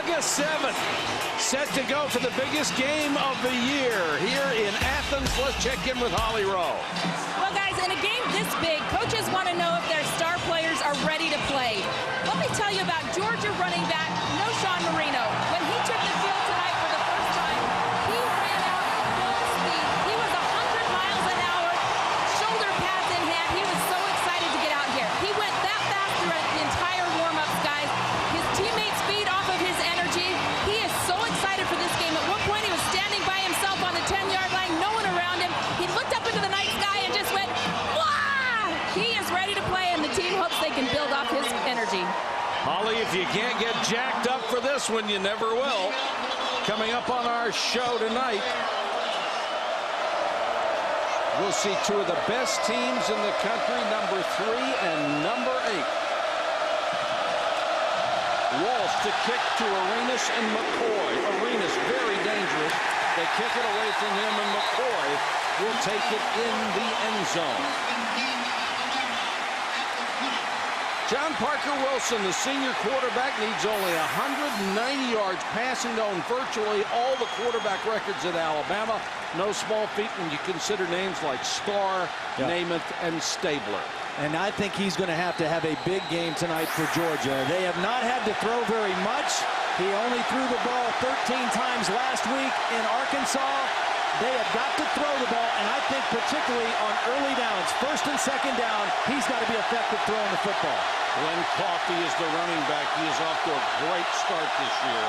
August 7th, set to go for the biggest game of the year here in Athens. Let's check in with Holly Rowe. Well, guys, in a game this big, coaches want to know if their star players are ready to play. Let me tell you about Georgia running back Sean Marino. When he took the field tonight for the first time, he ran out full speed. He was 100 miles an hour, shoulder pads in hand. He was so excited to get out here. He went that fast throughout the entire warm-ups, guys. His teammates feed off of his energy. He is so excited for this game. At one point, he was standing by himself on the 10-yard line, no one around him. He looked up into the night sky and just went, "Wah!" He is ready to play, and the team hopes they can build off his energy. Holly, if you can't get jacked up for this one, you never will. Coming up on our show tonight, we'll see two of the best teams in the country, number 3 and number 8. Walsh to kick to Arenas and McCoy. Arenas very dangerous. They kick it away from him, and McCoy will take it in the end zone. John Parker Wilson, the senior quarterback, needs only 190 yards passing to own virtually all the quarterback records at Alabama. No small feat when you consider names like Starr, Namath, and Stabler. And I think he's going to have a big game tonight for Georgia. They have not had to throw very much. He only threw the ball 13 times last week in Arkansas. They have got to throw the ball, and I think particularly on early downs, first and second down, he's got to be effective throwing the football. Glenn Coffey is the running back. He is off to a great start this year.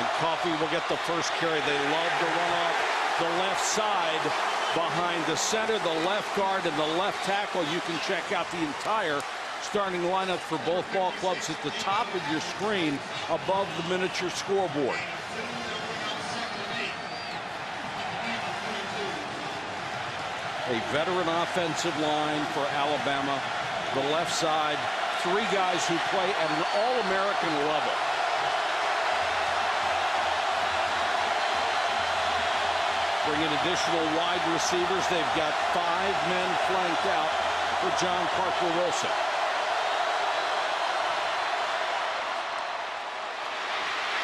And Coffey will get the first carry. They love to run off the left side behind the center, the left guard, and the left tackle. You can check out the entire starting lineup for both ball clubs at the top of your screen above the miniature scoreboard. A veteran offensive line for Alabama. The left side, 3 guys who play at an All-American level. Bring in additional wide receivers. They've got 5 men flanked out for John Parker Wilson.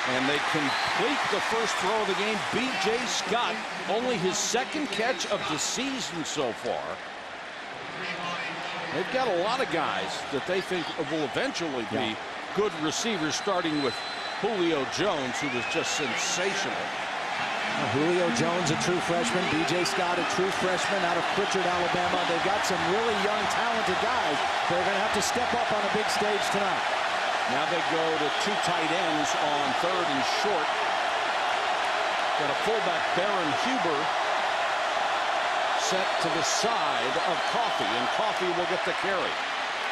And they complete the first throw of the game. B.J. Scott, only his 2nd catch of the season so far. They've got a lot of guys that they think will eventually be good receivers, starting with Julio Jones, who was just sensational. Julio Jones, a true freshman. B.J. Scott, a true freshman out of Pritchard, Alabama. They've got some really young, talented guys. They're going to have to step up on a big stage tonight. Now they go to 2 tight ends on 3rd and short. Got a fullback, Baron Huber, set to the side of Coffey, and Coffey will get the carry.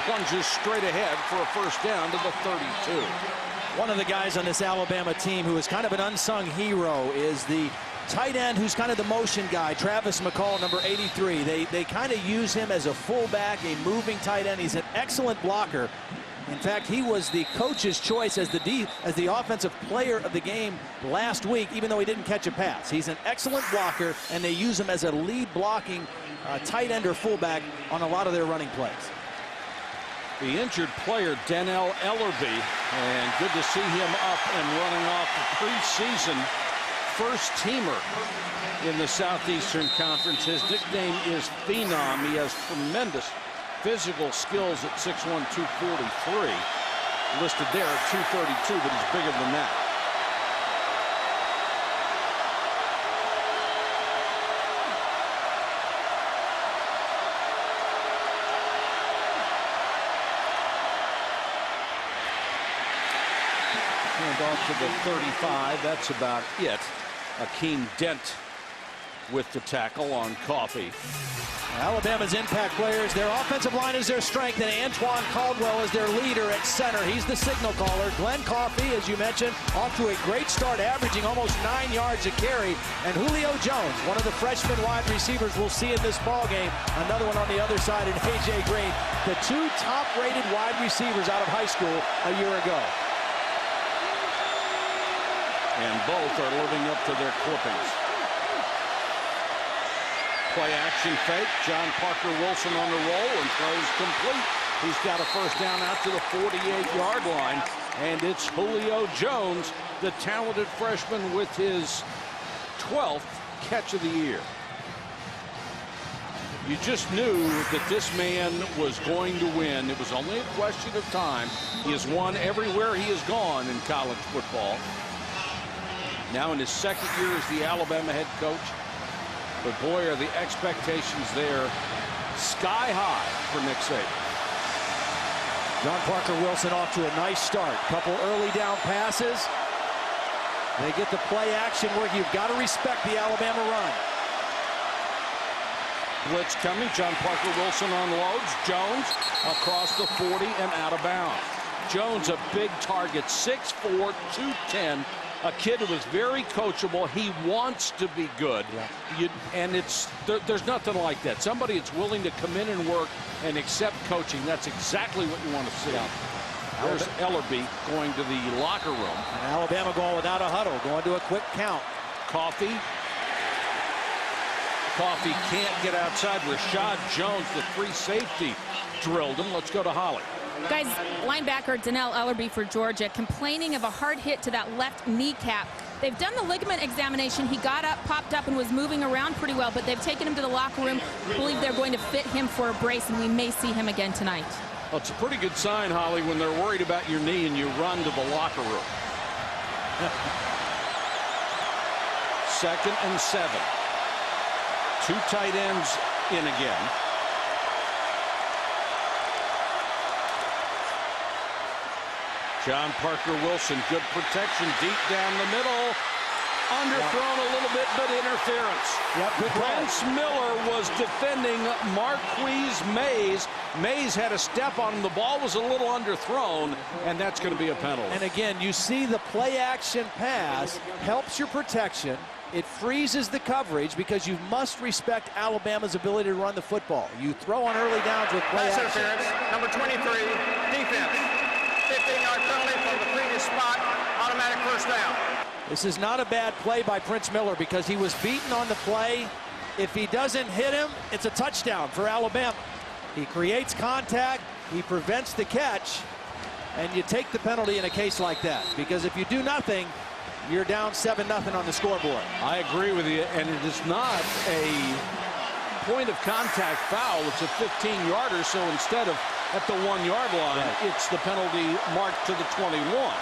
Plunges straight ahead for a first down to the 32. One of the guys on this Alabama team who is kind of an unsung hero is the tight end who's kind of the motion guy, Travis McCall, number 83. They kind of use him as a fullback, a moving tight end. He's an excellent blocker. In fact, he was the coach's choice as the offensive player of the game last week, even though he didn't catch a pass. He's an excellent blocker, and they use him as a lead blocking tight end or fullback on a lot of their running plays. The injured player, Dannell Ellerby, and good to see him up and running off the preseason first-teamer in the Southeastern Conference. His nickname is Phenom. He has tremendous physical skills at 6'1", 243. Listed there at 232, but he's bigger than that. And off to the 35. That's about it. Akeem Dent with the tackle on Coffey. Alabama's impact players, their offensive line is their strength, and Antoine Caldwell is their leader at center. He's the signal caller. Glenn Coffey, as you mentioned, off to a great start, averaging almost 9 yards a carry. And Julio Jones, one of the freshman wide receivers we'll see in this ball game. Another one on the other side in A.J. Green. The 2 top-rated wide receivers out of high school a year ago. And both are living up to their clippings. Play action fake. John Parker Wilson on the roll and throws complete. He's got a first down out to the 48-yard line, and it's Julio Jones, the talented freshman, with his 12th catch of the year. You just knew that this man was going to win. It was only a question of time. He has won everywhere he has gone in college football. Now in his second year as the Alabama head coach. But boy, are the expectations there sky high for Nick Saban. John Parker Wilson off to a nice start. Couple early down passes. They get the play action where you've got to respect the Alabama run. Blitz coming. John Parker Wilson unloads. Jones across the 40 and out of bounds. Jones, a big target, 6'4", 210. A kid who is very coachable. He wants to be good. Yeah. And there's nothing like that. Somebody that's willing to come in and work and accept coaching. That's exactly what you want to see. Yeah. There's Ellerby going to the locker room. And Alabama going without a huddle, going to a quick count. Coffee can't get outside. Rashad Jones, the free safety, drilled him. Let's go to Holly. Guys, linebacker Dannell Ellerby for Georgia complaining of a hard hit to that left kneecap. They've done the ligament examination. He got up, popped up, and was moving around pretty well, but they've taken him to the locker room. Believe they're going to fit him for a brace, and we may see him again tonight. Well, it's a pretty good sign, Holly, when they're worried about your knee and you run to the locker room. 2nd and 7. 2 tight ends in again. John Parker Wilson, good protection deep down the middle. Underthrown a little bit, but interference. Prince Miller was defending Marquise Mays. Mays had a step on him. The ball was a little underthrown, and that's going to be a penalty. And again, you see the play action pass helps your protection. It freezes the coverage because you must respect Alabama's ability to run the football. You throw on early downs with play action. Interference, number 23, defense. 15-yard penalty from the previous spot, automatic first down. This is not a bad play by Prince Miller because he was beaten on the play. If he doesn't hit him, it's a touchdown for Alabama. He creates contact, he prevents the catch, and you take the penalty in a case like that. Because if you do nothing, you're down 7-0 on the scoreboard. I agree with you, and it is not a point of contact foul. It's a 15-yarder, so instead of at the 1-yard line, it's the penalty marked to the 21.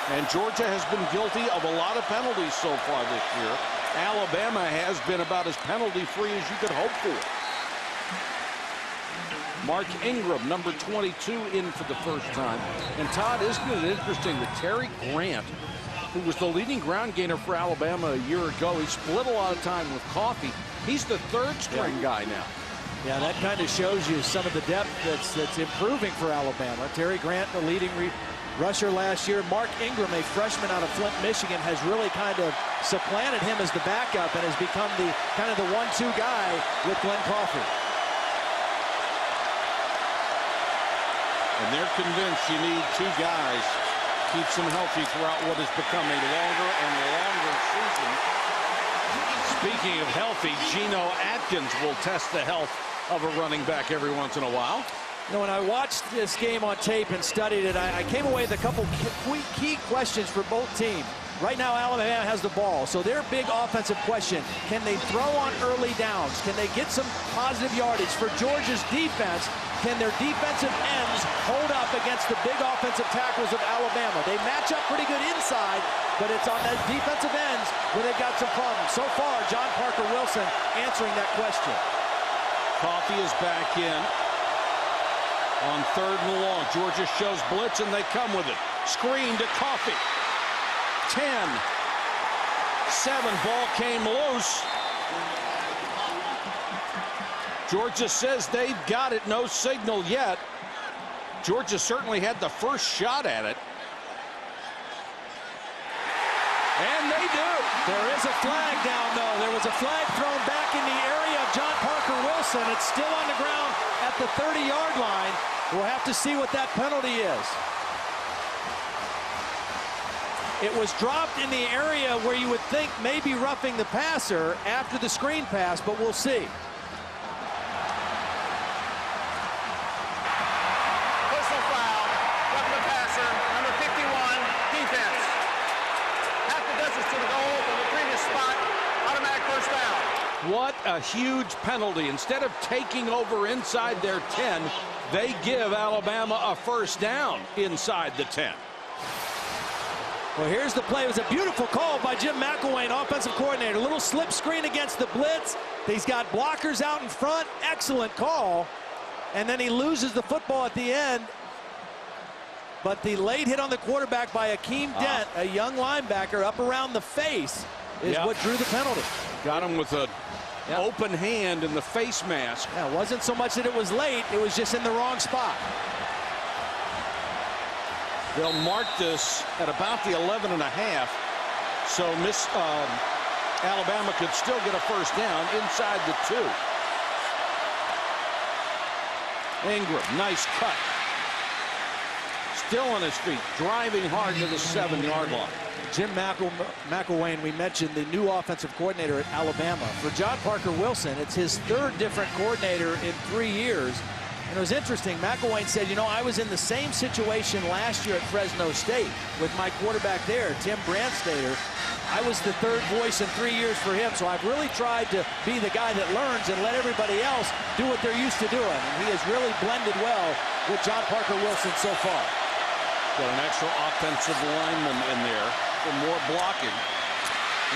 And Georgia has been guilty of a lot of penalties so far this year. Alabama has been about as penalty-free as you could hope for. Mark Ingram, number 22, in for the first time. And Todd, isn't it interesting that Terry Grant, who was the leading ground gainer for Alabama a year ago, he split a lot of time with Coffee. He's the third-string guy now. Yeah, that kind of shows you some of the depth that's improving for Alabama. Terry Grant, the leading rusher last year. Mark Ingram, a freshman out of Flint, Michigan, has really kind of supplanted him as the backup and has become the kind of the 1-2 guy with Glenn Coffee. And they're convinced you need 2 guys. Keeps them healthy throughout what has become a longer and longer season. Speaking of healthy, Geno Atkins will test the health of a running back every once in a while. You know, when I watched this game on tape and studied it, I came away with a couple key questions for both teams. Right now, Alabama has the ball, so their big offensive question, can they throw on early downs? Can they get some positive yardage? For Georgia's defense, can their defensive ends hold up against the big offensive tackles of Alabama? They match up pretty good inside, but it's on those defensive ends where they've got some problems. So far, John Parker Wilson answering that question. Coffee is back in on 3rd and long. Georgia shows blitz, and they come with it. Screen to Coffee. 10, 7, ball came loose. Georgia says they've got it, no signal yet. Georgia certainly had the first shot at it. And they do. There is a flag down, though. There was a flag thrown back in the area of John Parker Wilson. It's still on the ground at the 30-yard line. We'll have to see what that penalty is. It was dropped in the area where you would think maybe roughing the passer after the screen pass, but we'll see. a huge penalty. Instead of taking over inside their 10, they give Alabama a first down inside the 10. Well, here's the play. It was a beautiful call by Jim McElwain, offensive coordinator. A little slip screen against the blitz. He's got blockers out in front. Excellent call. And then he loses the football at the end. But the late hit on the quarterback by Akeem Dent, a young linebacker, up around the face, is what drew the penalty. Got him with an open hand in the face mask. Yeah, it wasn't so much that it was late. It was just in the wrong spot. They'll mark this at about the 11.5, so Alabama could still get a first down inside the 2. Ingram, nice cut. Still on his feet, driving hard to the 7-yard line. Jim McElwain, we mentioned, the new offensive coordinator at Alabama. For John Parker Wilson, it's his 3rd different coordinator in 3 years. And it was interesting. McElwain said, you know, I was in the same situation last year at Fresno State with my quarterback there, Tim Brandstater. I was the 3rd voice in 3 years for him, so I've really tried to be the guy that learns and let everybody else do what they're used to doing. And he has really blended well with John Parker Wilson so far. Got an extra offensive lineman in there for more blocking.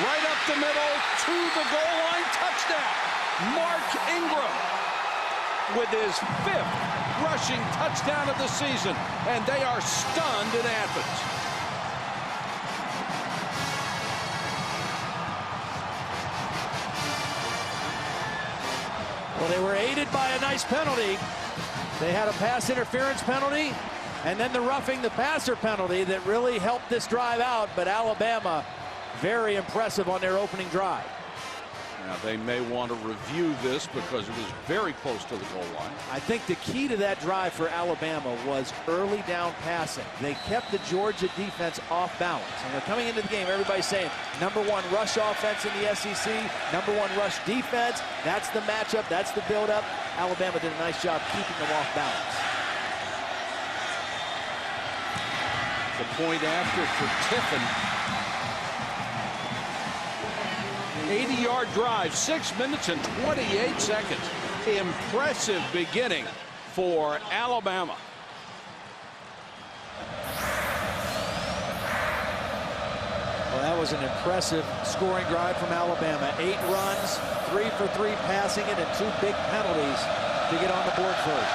Right up the middle to the goal line, touchdown. Mark Ingram with his 5th rushing touchdown of the season, and they are stunned in Athens. Well, they were aided by a nice penalty. They had a pass interference penalty, and then the roughing the passer penalty that really helped this drive out. But Alabama, very impressive on their opening drive. Now, they may want to review this because it was very close to the goal line. I think the key to that drive for Alabama was early down passing. They kept the Georgia defense off balance. And they're coming into the game, everybody's saying, #1 rush offense in the SEC, #1 rush defense. That's the matchup, that's the buildup. Alabama did a nice job keeping them off balance. The point after for Tiffin. 80-yard drive, 6 minutes and 28 seconds. Impressive beginning for Alabama. Well, that was an impressive scoring drive from Alabama. 8 runs, 3 for 3 passing it, and 2 big penalties to get on the board first.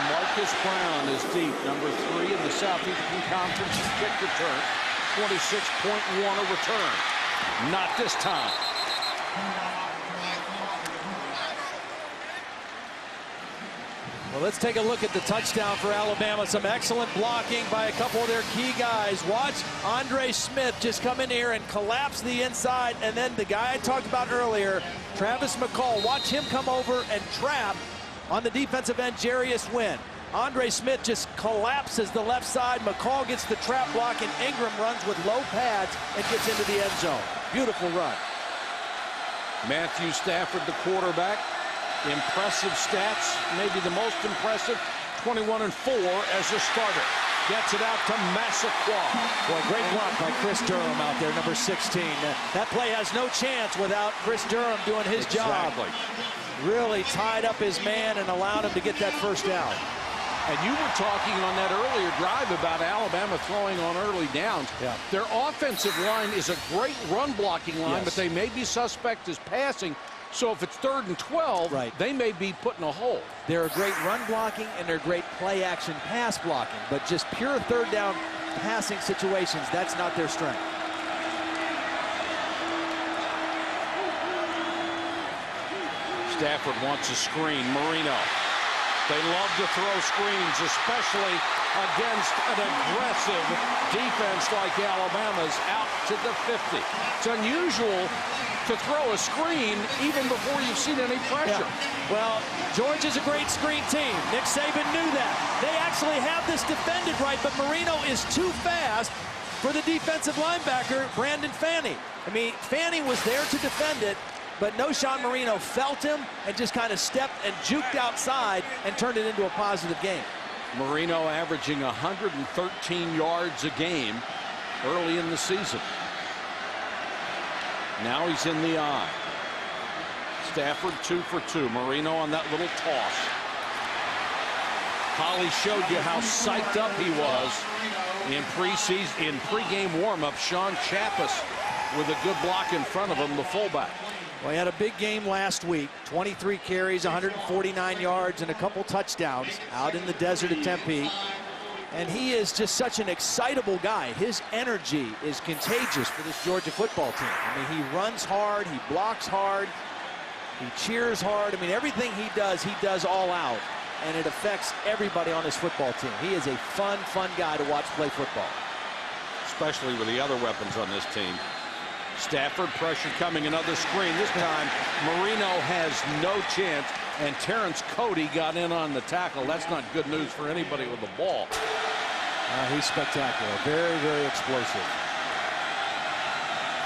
Marcus Brown is deep, #3 in the Southeastern Conference kick return. 26.1 a return. Not this time. Well, let's take a look at the touchdown for Alabama. Some excellent blocking by a couple of their key guys. Watch Andre Smith just come in here and collapse the inside. And then the guy I talked about earlier, Travis McCall, watch him come over and trap on the defensive end, Jarius Wynn. Andre Smith just collapses the left side. McCall gets the trap block, and Ingram runs with low pads and gets into the end zone. Beautiful run. Matthew Stafford, the quarterback. Impressive stats, maybe the most impressive. 21-4 as a starter. Gets it out to Massaquoi. Well, great block by Chris Durham out there, #16. That play has no chance without Chris Durham doing his job. Really tied up his man and allowed him to get that first down. And you were talking on that earlier drive about Alabama throwing on early downs. Yeah. Their offensive line is a great run blocking line, but they may be suspect as passing. So if it's 3rd and 12, they may be put in a hole. They're a great run blocking and they're great play action pass blocking, but just pure 3rd down passing situations, that's not their strength. Stafford wants a screen. Marino. They love to throw screens, especially against an aggressive defense like Alabama's out to the 50. It's unusual to throw a screen even before you've seen any pressure. Yeah. Well, Georgia's a great screen team. Nick Saban knew that. They actually have this defended right, but Marino is too fast for the defensive linebacker, Brandon Fanny. I mean, Fanny was there to defend it, but Noshawn Marino felt him and just kind of stepped and juked outside and turned it into a positive game. Marino averaging 113 yards a game early in the season. Now he's in the eye. Stafford 2 for 2. Marino on that little toss. Holly showed you how psyched up he was in pregame warm-up. Sean Chappis with a good block in front of him, the fullback. Well, he had a big game last week. 23 carries, 149 yards, and a couple touchdowns out in the desert of Tempe. And he is just such an excitable guy. His energy is contagious for this Georgia football team. I mean, he runs hard, he blocks hard, he cheers hard. I mean, everything he does all out. And it affects everybody on this football team. He is a fun guy to watch play football. Especially with the other weapons on this team. Stafford, pressure coming, another screen. This time, Marino has no chance, and Terrence Cody got in on the tackle. That's not good news for anybody with the ball. He's spectacular. Very explosive.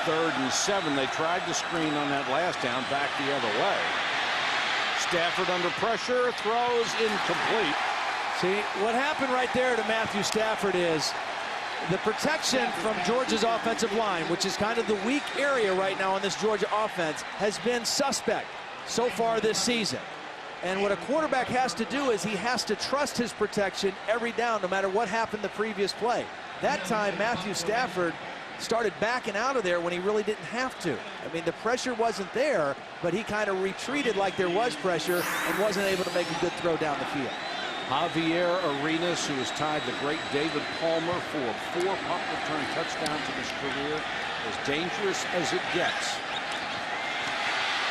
3rd and 7. They tried to screen on that last down, back the other way. Stafford under pressure, throws incomplete. See, what happened right there to Matthew Stafford is the protection from Georgia's offensive line, which is kind of the weak area right now on this Georgia offense, has been suspect so far this season. And what a quarterback has to do is he has to trust his protection every down, no matter what happened the previous play. That time, Matthew Stafford started backing out of there when he really didn't have to. I mean, the pressure wasn't there, but he kind of retreated like there was pressure and wasn't able to make a good throw down the field. Javier Arenas, who has tied the great David Palmer for 4 punt return touchdowns in his career, as dangerous as it gets.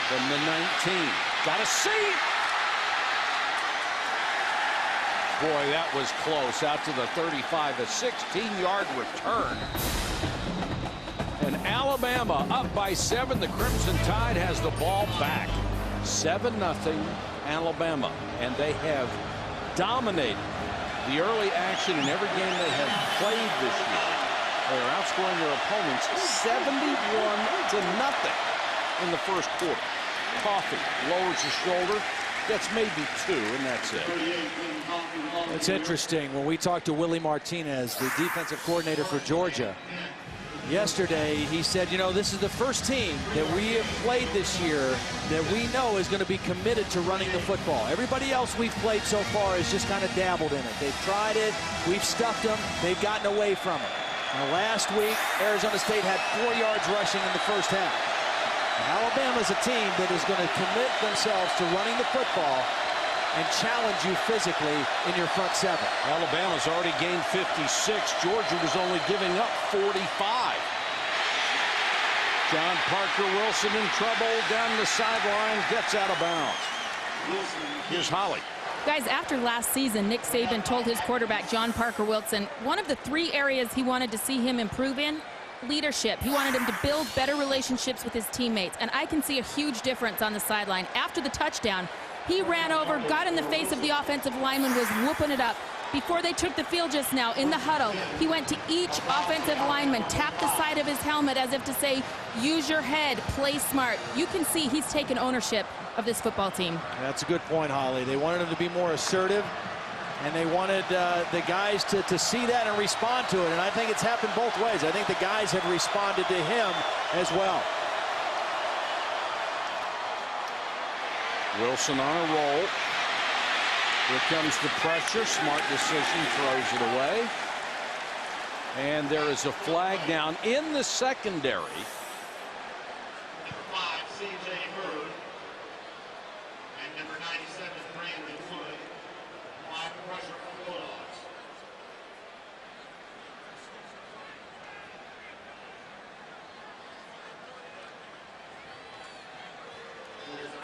From the 19. Got a seat. Boy, that was close. Out to the 35, a 16-yard return. And Alabama up by 7. The Crimson Tide has the ball back. 7-0 Alabama. And they have dominated the early action in every game they have played this year. They are outscoring their opponents 71-0 in the first quarter. Coffey lowers his shoulder, gets maybe 2, and that's it. It's interesting. When we talked to Willie Martinez, the defensive coordinator for Georgia, yesterday, he said, you know, this is the first team that we have played this year that we know is going to be committed to running the football. Everybody else we've played so far has just kind of dabbled in it. They've tried it. We've stuffed them. They've gotten away from it. Now, last week, Arizona State had 4 yards rushing in the first half. Alabama's a team that is going to commit themselves to running the football and challenge you physically in your front 7. Alabama's already gained 56. Georgia was only giving up 45. John Parker Wilson in trouble down the sideline, gets out of bounds. Here's Holly. Guys, after last season, Nick Saban told his quarterback, John Parker Wilson, one of the 3 areas he wanted to see him improve in, leadership. He wanted him to build better relationships with his teammates, and I can see a huge difference on the sideline. After the touchdown, he ran over, got in the face of the offensive lineman, was whooping it up. Before they took the field just now, in the huddle, he went to each offensive lineman, tapped the side of his helmet as if to say, use your head, play smart. You can see he's taken ownership of this football team. That's a good point, Holly. They wanted him to be more assertive, and they wanted the guys to see that and respond to it. And I think it's happened both ways. I think the guys have responded to him as well. Wilson on a roll. Here comes the pressure. Smart decision, throws it away. And there is a flag down in the secondary.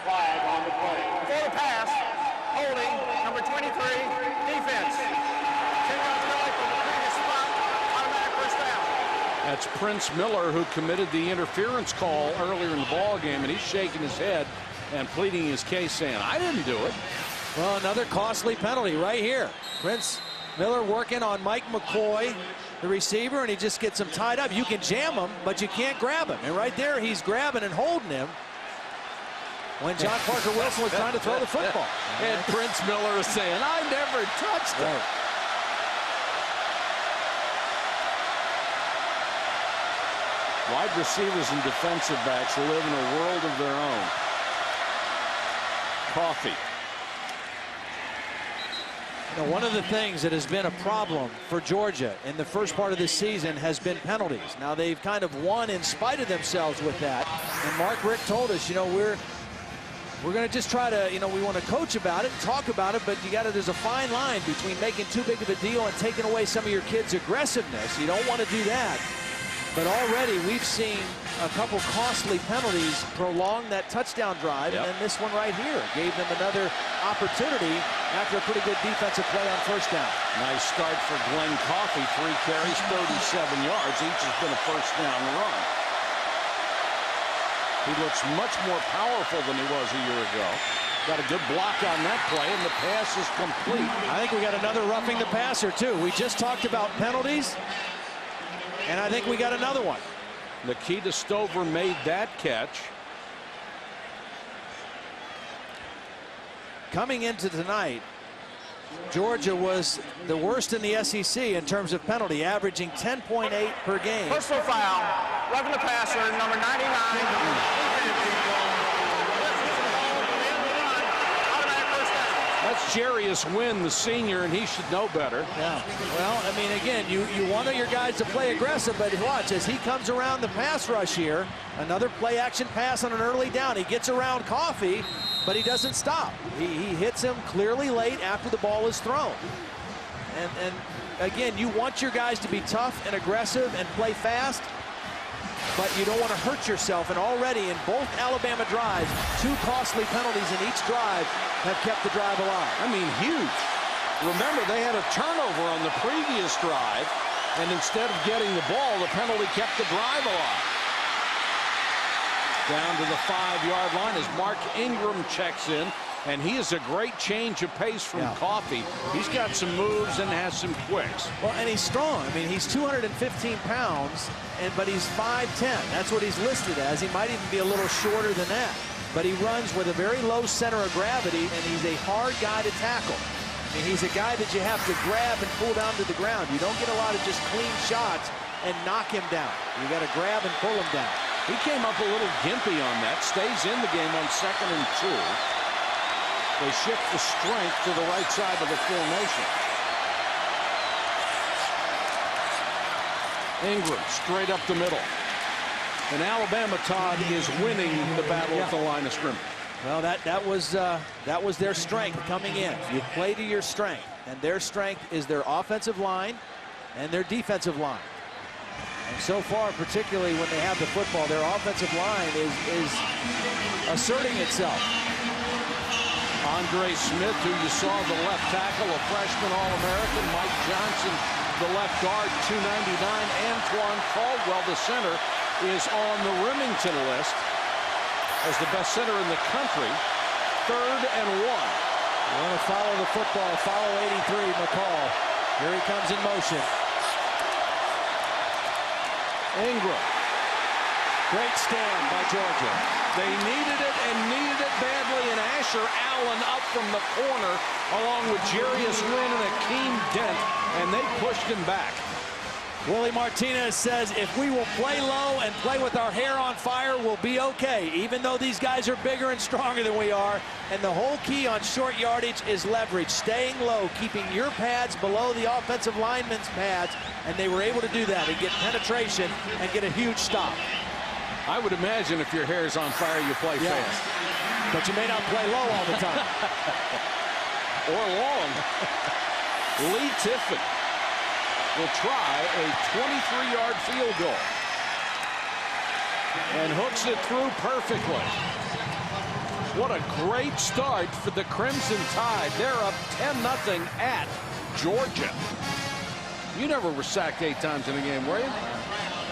Flag on the play. Before the pass, holding, number 23, defense. 10 yards away from the previous spot, automatic first down. That's Prince Miller, who committed the interference call earlier in the ball game, and he's shaking his head and pleading his case, saying, I didn't do it. Well, another costly penalty right here. Prince Miller working on Mike McCoy, the receiver, and he just gets him tied up. You can jam him, but you can't grab him. And right there, he's grabbing and holding him when John Parker Wilson was trying to throw the football. And Prince Miller is saying, I never touched it. Wide receivers and defensive backs live in a world of their own. Coffee. You know, one of the things that has been a problem for Georgia in the first part of this season has been penalties. Now, they've kind of won in spite of themselves with that. And Mark Richt told us, you know, we're going to just try to, you know, we want to coach about it, talk about it, but there's a fine line between making too big of a deal and taking away some of your kids' aggressiveness. You don't want to do that. But already we've seen a couple costly penalties prolong that touchdown drive. Yep. And then this one right here gave them another opportunity after a pretty good defensive play on first down. Nice start for Glenn Coffee. 3 carries, 37 yards. Each has been a first down run. He looks much more powerful than he was a year ago. Got a good block on that play, and the pass is complete. I think we got another roughing the passer, too. We just talked about penalties, and I think we got another one. Nikita Stover made that catch. Coming into tonight, Georgia was the worst in the SEC in terms of penalty, averaging 10.8 per game. Personal foul, roughing the passer, number 99. That's Jarius Wynn, the senior, and he should know better. Yeah. Well, I mean, again, you want your guys to play aggressive, but watch, as he comes around the pass rush here, another play-action pass on an early down. He gets around Coffee, but he doesn't stop. He hits him clearly late after the ball is thrown. And again, you want your guys to be tough and aggressive and play fast, but you don't want to hurt yourself. And already in both Alabama drives, 2 costly penalties in each drive have kept the drive alive. I mean, huge. Remember, they had a turnover on the previous drive, and instead of getting the ball, the penalty kept the drive alive. Down to the 5-yard line as Mark Ingram checks in, and he is a great change of pace from Coffee. He's got some moves and has some quicks. Well, and he's strong. I mean, he's 215 pounds, but he's 5'10". That's what he's listed as. He might even be a little shorter than that. But he runs with a very low center of gravity, and he's a hard guy to tackle. I mean, he's a guy that you have to grab and pull down to the ground. You don't get a lot of just clean shots and knock him down. You got to grab and pull him down. He came up a little gimpy on that. Stays in the game on 2nd and 2. They shift the strength to the right side of the formation. Ingram straight up the middle. And Alabama, Todd, is winning the battle at the line of scrimmage. Well, that was their strength coming in. You play to your strength, and their strength is their offensive line and their defensive line. And so far, particularly when they have the football, their offensive line is asserting itself. Andre Smith, who you saw the left tackle, a freshman All-American. Mike Johnson, the left guard, 299. Antoine Caldwell, the center, is on the Remington list as the best center in the country. 3rd and 1. You want to follow the football, follow 83, McCall. Here he comes in motion. Ingram. Great stand by Georgia. They needed it and needed it badly, and Asher Allen up from the corner along with Jarius Wynn and Akeem Dent, and they pushed him back. Willie Martinez says if we will play low and play with our hair on fire, we'll be okay, even though these guys are bigger and stronger than we are. And the whole key on short yardage is leverage, staying low, keeping your pads below the offensive lineman's pads, and they were able to do that and get penetration and get a huge stop. I would imagine if your hair is on fire, you play fast. But you may not play low all the time. Or long. Lee Tiffin will try a 23-yard field goal. And hooks it through perfectly. What a great start for the Crimson Tide. They're up 10-0 at Georgia. You never were sacked 8 times in a game, were you?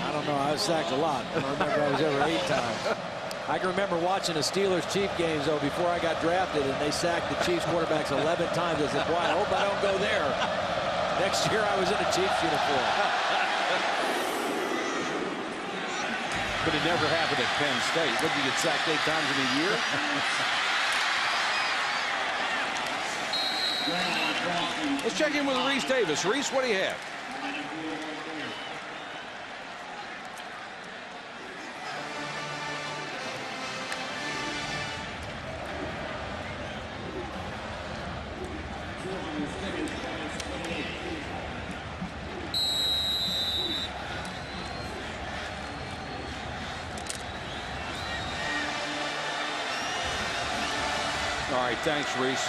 I don't know. I was sacked a lot. I don't remember I was ever 8 times. I can remember watching the Steelers-Chiefs games, though, before I got drafted, and they sacked the Chiefs quarterbacks 11 times. I said, boy, I hope I don't go there. Next year, I was in a Chiefs uniform. But it never happened at Penn State. Did you get sacked 8 times in a year? Let's check in with Reese Davis. Reese, what do you have? Thanks, Reese.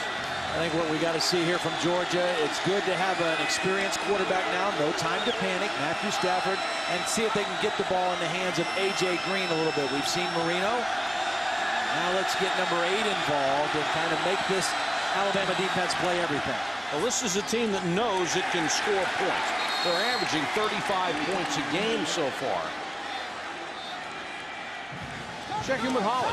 I think what we got to see here from Georgia, it's good to have an experienced quarterback now. No time to panic. Matthew Stafford, and see if they can get the ball in the hands of A.J. Green a little bit. We've seen Marino. Now let's get number 8 involved and kind of make this Alabama defense play everything. Well, this is a team that knows it can score points. They're averaging 35 points a game so far. Check in with Holly.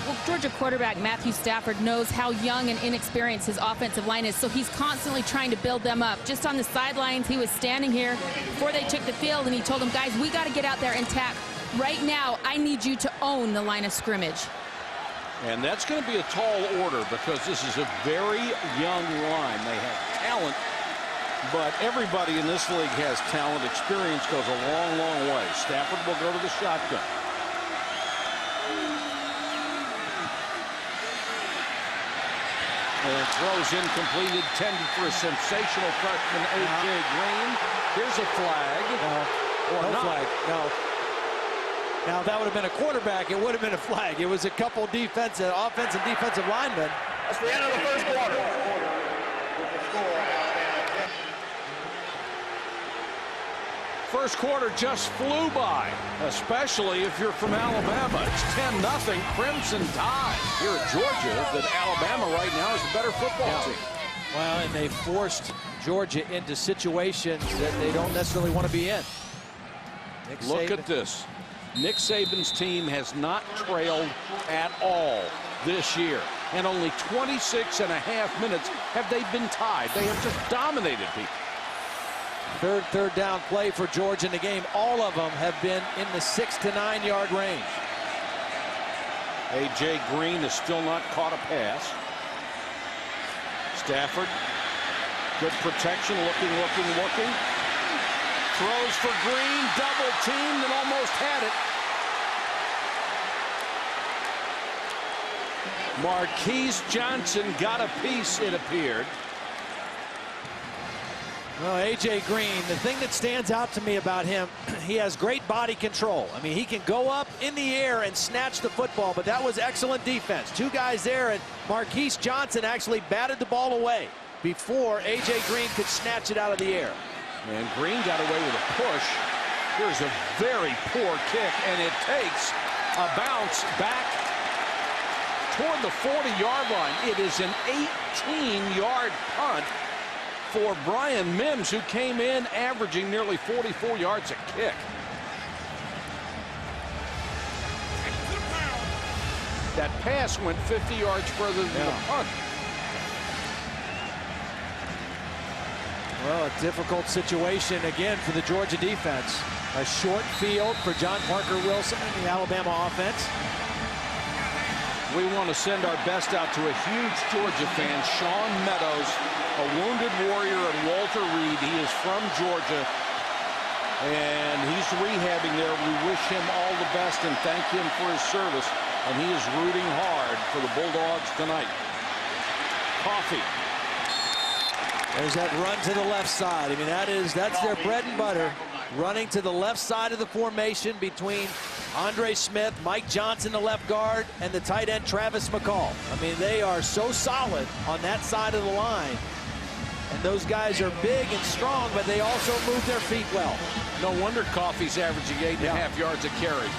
Well, Georgia quarterback Matthew Stafford knows how young and inexperienced his offensive line is, so he's constantly trying to build them up. Just on the sidelines, he was standing here before they took the field, and he told them, guys, we got to get out there and tack. Right now, I need you to own the line of scrimmage. And that's going to be a tall order because this is a very young line. They have talent, but everybody in this league has talent. Experience goes a long, long way. Stafford will go to the shotgun. And throws incomplete, intended for a sensational freshman, A.J. Green. Here's a flag. No flag. No. Now, if that would have been a quarterback, it would have been a flag. It was a couple offensive and defensive linemen. That's the end of the first quarter. First quarter just flew by, especially if you're from Alabama. It's 10-0 Crimson Tide. Here at Georgia, that Alabama right now is the better football team. Well, and they forced Georgia into situations that they don't necessarily want to be in. Look at this. Nick Saban's team has not trailed at all this year. And only 26 and a half minutes have they been tied. They have just dominated people. Third down play for Georgia in the game. All of them have been in the 6 to 9 yard range. A.J. Green has still not caught a pass. Stafford, good protection, looking. Throws for Green, double teamed and almost had it. Marquise Johnson got a piece, it appeared. Well, A.J. Green, the thing that stands out to me about him, he has great body control. I mean, he can go up in the air and snatch the football, but that was excellent defense. 2 guys there, and Marquise Johnson actually batted the ball away before A.J. Green could snatch it out of the air. And Green got away with a push. Here's a very poor kick, and it takes a bounce back toward the 40-yard line. It is an 18-yard punt for Brian Mims, who came in averaging nearly 44 yards a kick. That pass went 50 yards further than the punt. Well, a difficult situation again for the Georgia defense. A short field for John Parker Wilson and the Alabama offense. We want to send our best out to a huge Georgia fan, Sean Meadows, a wounded warrior at Walter Reed. He is from Georgia, and he's rehabbing there. We wish him all the best and thank him for his service, and he is rooting hard for the Bulldogs tonight. Coffee. There's that run to the left side. I mean, that's their bread and butter. Running to the left side of the formation between Andre Smith, Mike Johnson, the left guard, and the tight end Travis McCall. I mean, they are so solid on that side of the line. And those guys are big and strong, but they also move their feet well. No wonder Coffey's averaging 8.5 yards a carry.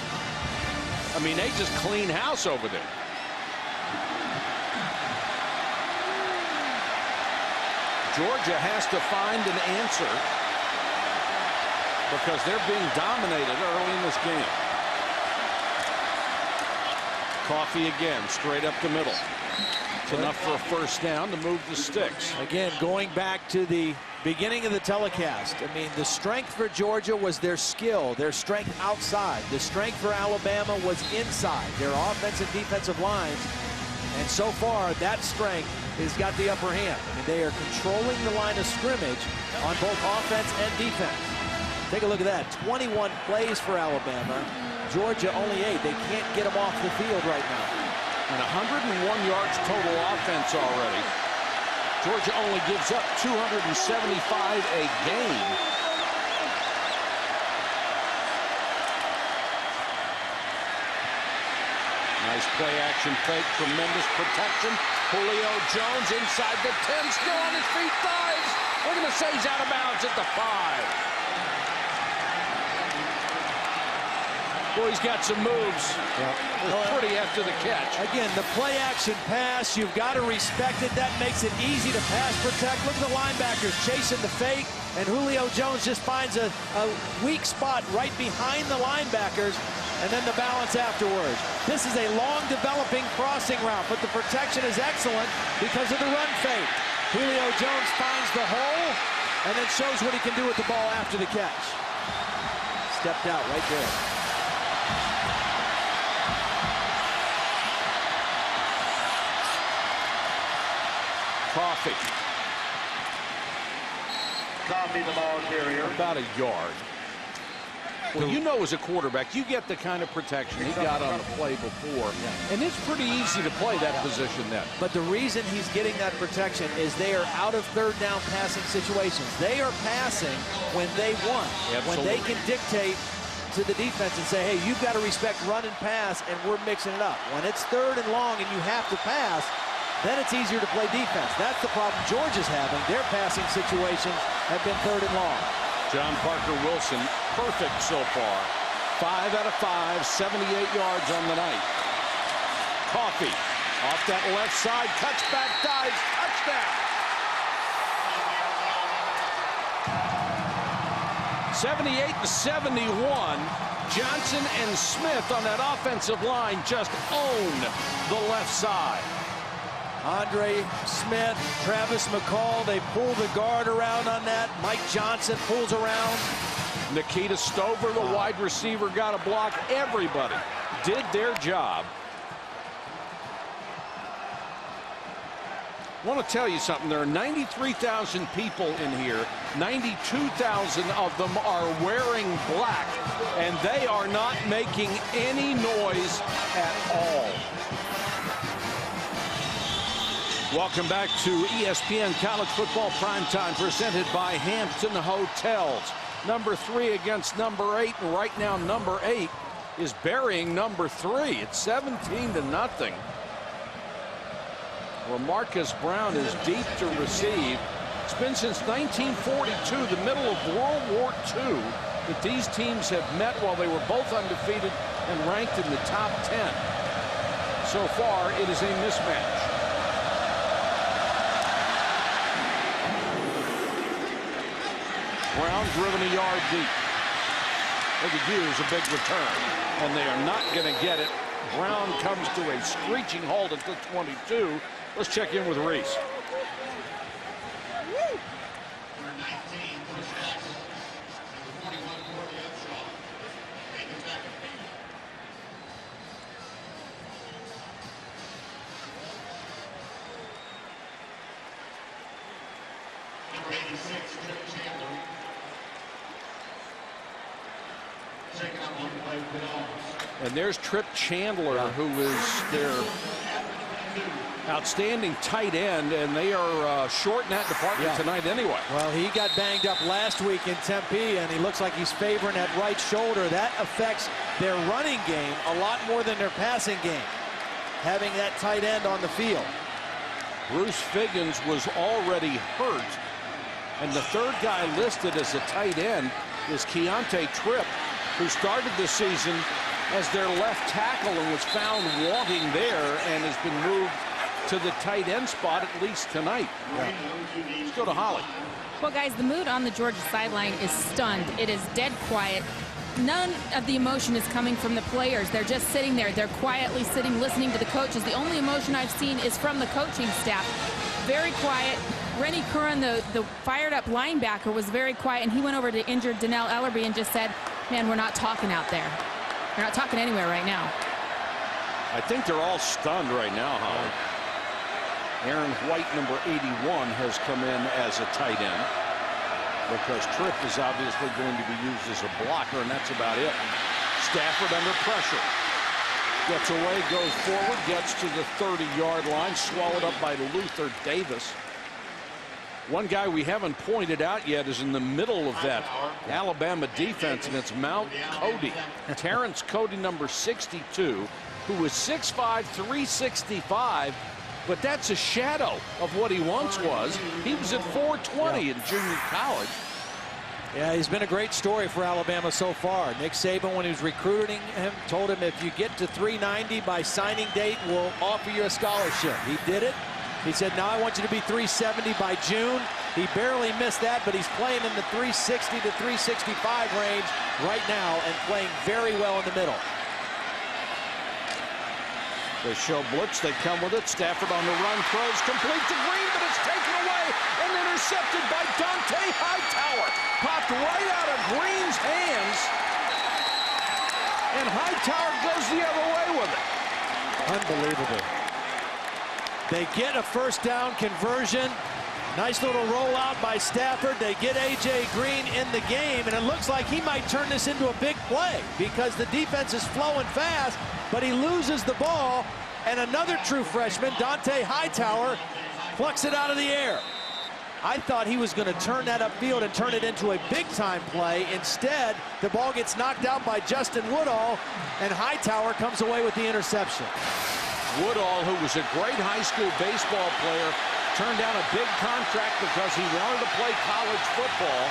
I mean, they just clean house over there. Georgia has to find an answer because they're being dominated early in this game. Coffee again, straight up the middle. It's enough for a first down to move the sticks. Again, going back to the beginning of the telecast, I mean, the strength for Georgia was their skill, their strength outside. The strength for Alabama was inside, their offensive and defensive lines. And so far, that strength has got the upper hand. I mean, they are controlling the line of scrimmage on both offense and defense. Take a look at that. 21 plays for Alabama. Georgia only 8. They can't get them off the field right now. And 101 yards total offense already. Georgia only gives up 275 a game. Nice play action fake, tremendous protection. Julio Jones inside the 10, still on his feet, dives. We're going to say he's out of bounds at the 5. Boy, he's got some moves. They're pretty after the catch. Again, the play action pass, you've got to respect it. That makes it easy to pass protect. Look at the linebackers chasing the fake, and Julio Jones just finds a weak spot right behind the linebackers, and then the balance afterwards. This is a long developing crossing route, but the protection is excellent because of the run fake. Julio Jones finds the hole and then shows what he can do with the ball after the catch. Stepped out right there. Coffee. Coffee, the ball carrier. About a yard. Well, you know, as a quarterback, you get the kind of protection he got on the play before. And it's pretty easy to play that position then. But the reason he's getting that protection is they are out of third down passing situations. They are passing when they want. Absolutely. When they can dictate to the defense and say, hey, you've got to respect run and pass, and we're mixing it up. When it's third and long and you have to pass, then it's easier to play defense. That's the problem Georgia's having. Their passing situations have been third and long. John Parker Wilson, perfect so far. 5 out of 5, 78 yards on the night. Coffee off that left side, cuts back, dives, touchdown. 78-71. Johnson and Smith on that offensive line just own the left side. Andre Smith, Travis McCall, they pull the guard around on that. Mike Johnson pulls around. Nikita Stover, the wide receiver, got a block. Everybody did their job. I want to tell you something. There are 93,000 people in here. 92,000 of them are wearing black, and they are not making any noise at all. Welcome back to ESPN College Football Primetime, presented by Hampton Hotels. Number 3 against number 8, and right now number 8 is burying number 3. It's 17-0. Where Marcus Brown is deep to receive. It's been since 1942, the middle of World War II, that these teams have met while they were both undefeated and ranked in the top 10. So far, it is a mismatch. Brown driven a yard deep. They could use a big return, and they are not going to get it. Brown comes to a screeching halt at the 22. Let's check in with Reese. And there's Trip Chandler, who is their outstanding tight end, and they are short in that department tonight anyway. Well, he got banged up last week in Tempe, and he looks like he's favoring that right shoulder. That affects their running game a lot more than their passing game, having that tight end on the field. Bruce Figgins was already hurt, and the third guy listed as a tight end is Keontae Tripp, who started the season as their left tackle and was found walking there and has been moved to the tight end spot at least tonight. Let's go to Holly. Well, guys, the mood on the Georgia sideline is stunned. It is dead quiet. None of the emotion is coming from the players. They're just sitting there. They're quietly sitting, listening to the coaches. The only emotion I've seen is from the coaching staff. Very quiet. Rennie Curran, the fired-up linebacker, was very quiet, and he went over to injured Dannell Ellerbe and just said, man, we're not talking out there. We're not talking anywhere right now. I think they're all stunned right now, Holly. Aaron White, number 81, has come in as a tight end because Tripp is obviously going to be used as a blocker, and that's about it. Stafford under pressure. Gets away, goes forward, gets to the 30-yard line, swallowed up by Luther Davis. One guy we haven't pointed out yet is in the middle of that Alabama defense, and it's Mount Cody. Terrence Cody, number 62, who was 6'5", 365, but that's a shadow of what he once was. He was at 420 in junior college. Yeah, he's been a great story for Alabama so far. Nick Saban, when he was recruiting him, told him if you get to 390 by signing date, we'll offer you a scholarship. He did it. He said, now I want you to be 370 by June. He barely missed that, but he's playing in the 360 to 365 range right now and playing very well in the middle. They show blitz, they come with it. Stafford on the run, throws complete to Green, but it's taken away and intercepted by Dante Hightower. Popped right out of Green's hands, and Hightower goes the other way with it. Unbelievable. They get a first down conversion. Nice little rollout by Stafford. They get A.J. Green in the game, and it looks like he might turn this into a big play because the defense is flowing fast, but he loses the ball, and another true freshman, Dante Hightower, plucks it out of the air. I thought he was going to turn that upfield and turn it into a big-time play. Instead, the ball gets knocked out by Justin Woodall, and Hightower comes away with the interception. Woodall, who was a great high school baseball player, turned down a big contract because he wanted to play college football.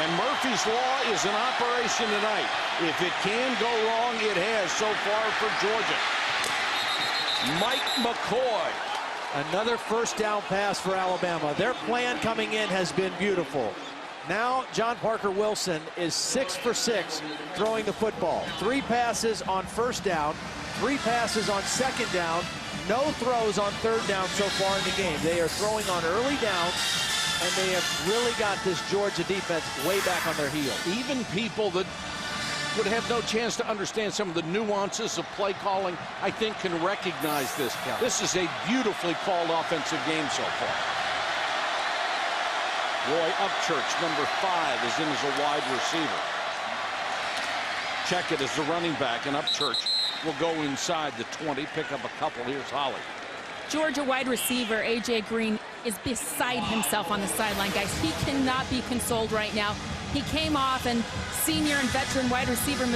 And Murphy's Law is in operation tonight. If it can go wrong, it has so far for Georgia. Mike McCoy. Another first down pass for Alabama. Their plan coming in has been beautiful. Now John Parker Wilson is 6 for 6 throwing the football. 3 passes on first down, 3 passes on second down, no throws on third down so far in the game. They are throwing on early downs, and they have really got this Georgia defense way back on their heels. Even people that would have no chance to understand some of the nuances of play calling, I think, can recognize this. Yeah. This is a beautifully called offensive game so far. Roy Upchurch, number 5, is in as a wide receiver. Check it as the running back, and Upchurch will go inside the 20, pick up a couple. Here's Holly. Georgia wide receiver A.J. Green is beside himself on the sideline, guys. He cannot be consoled right now. He came off, and senior and veteran wide receiver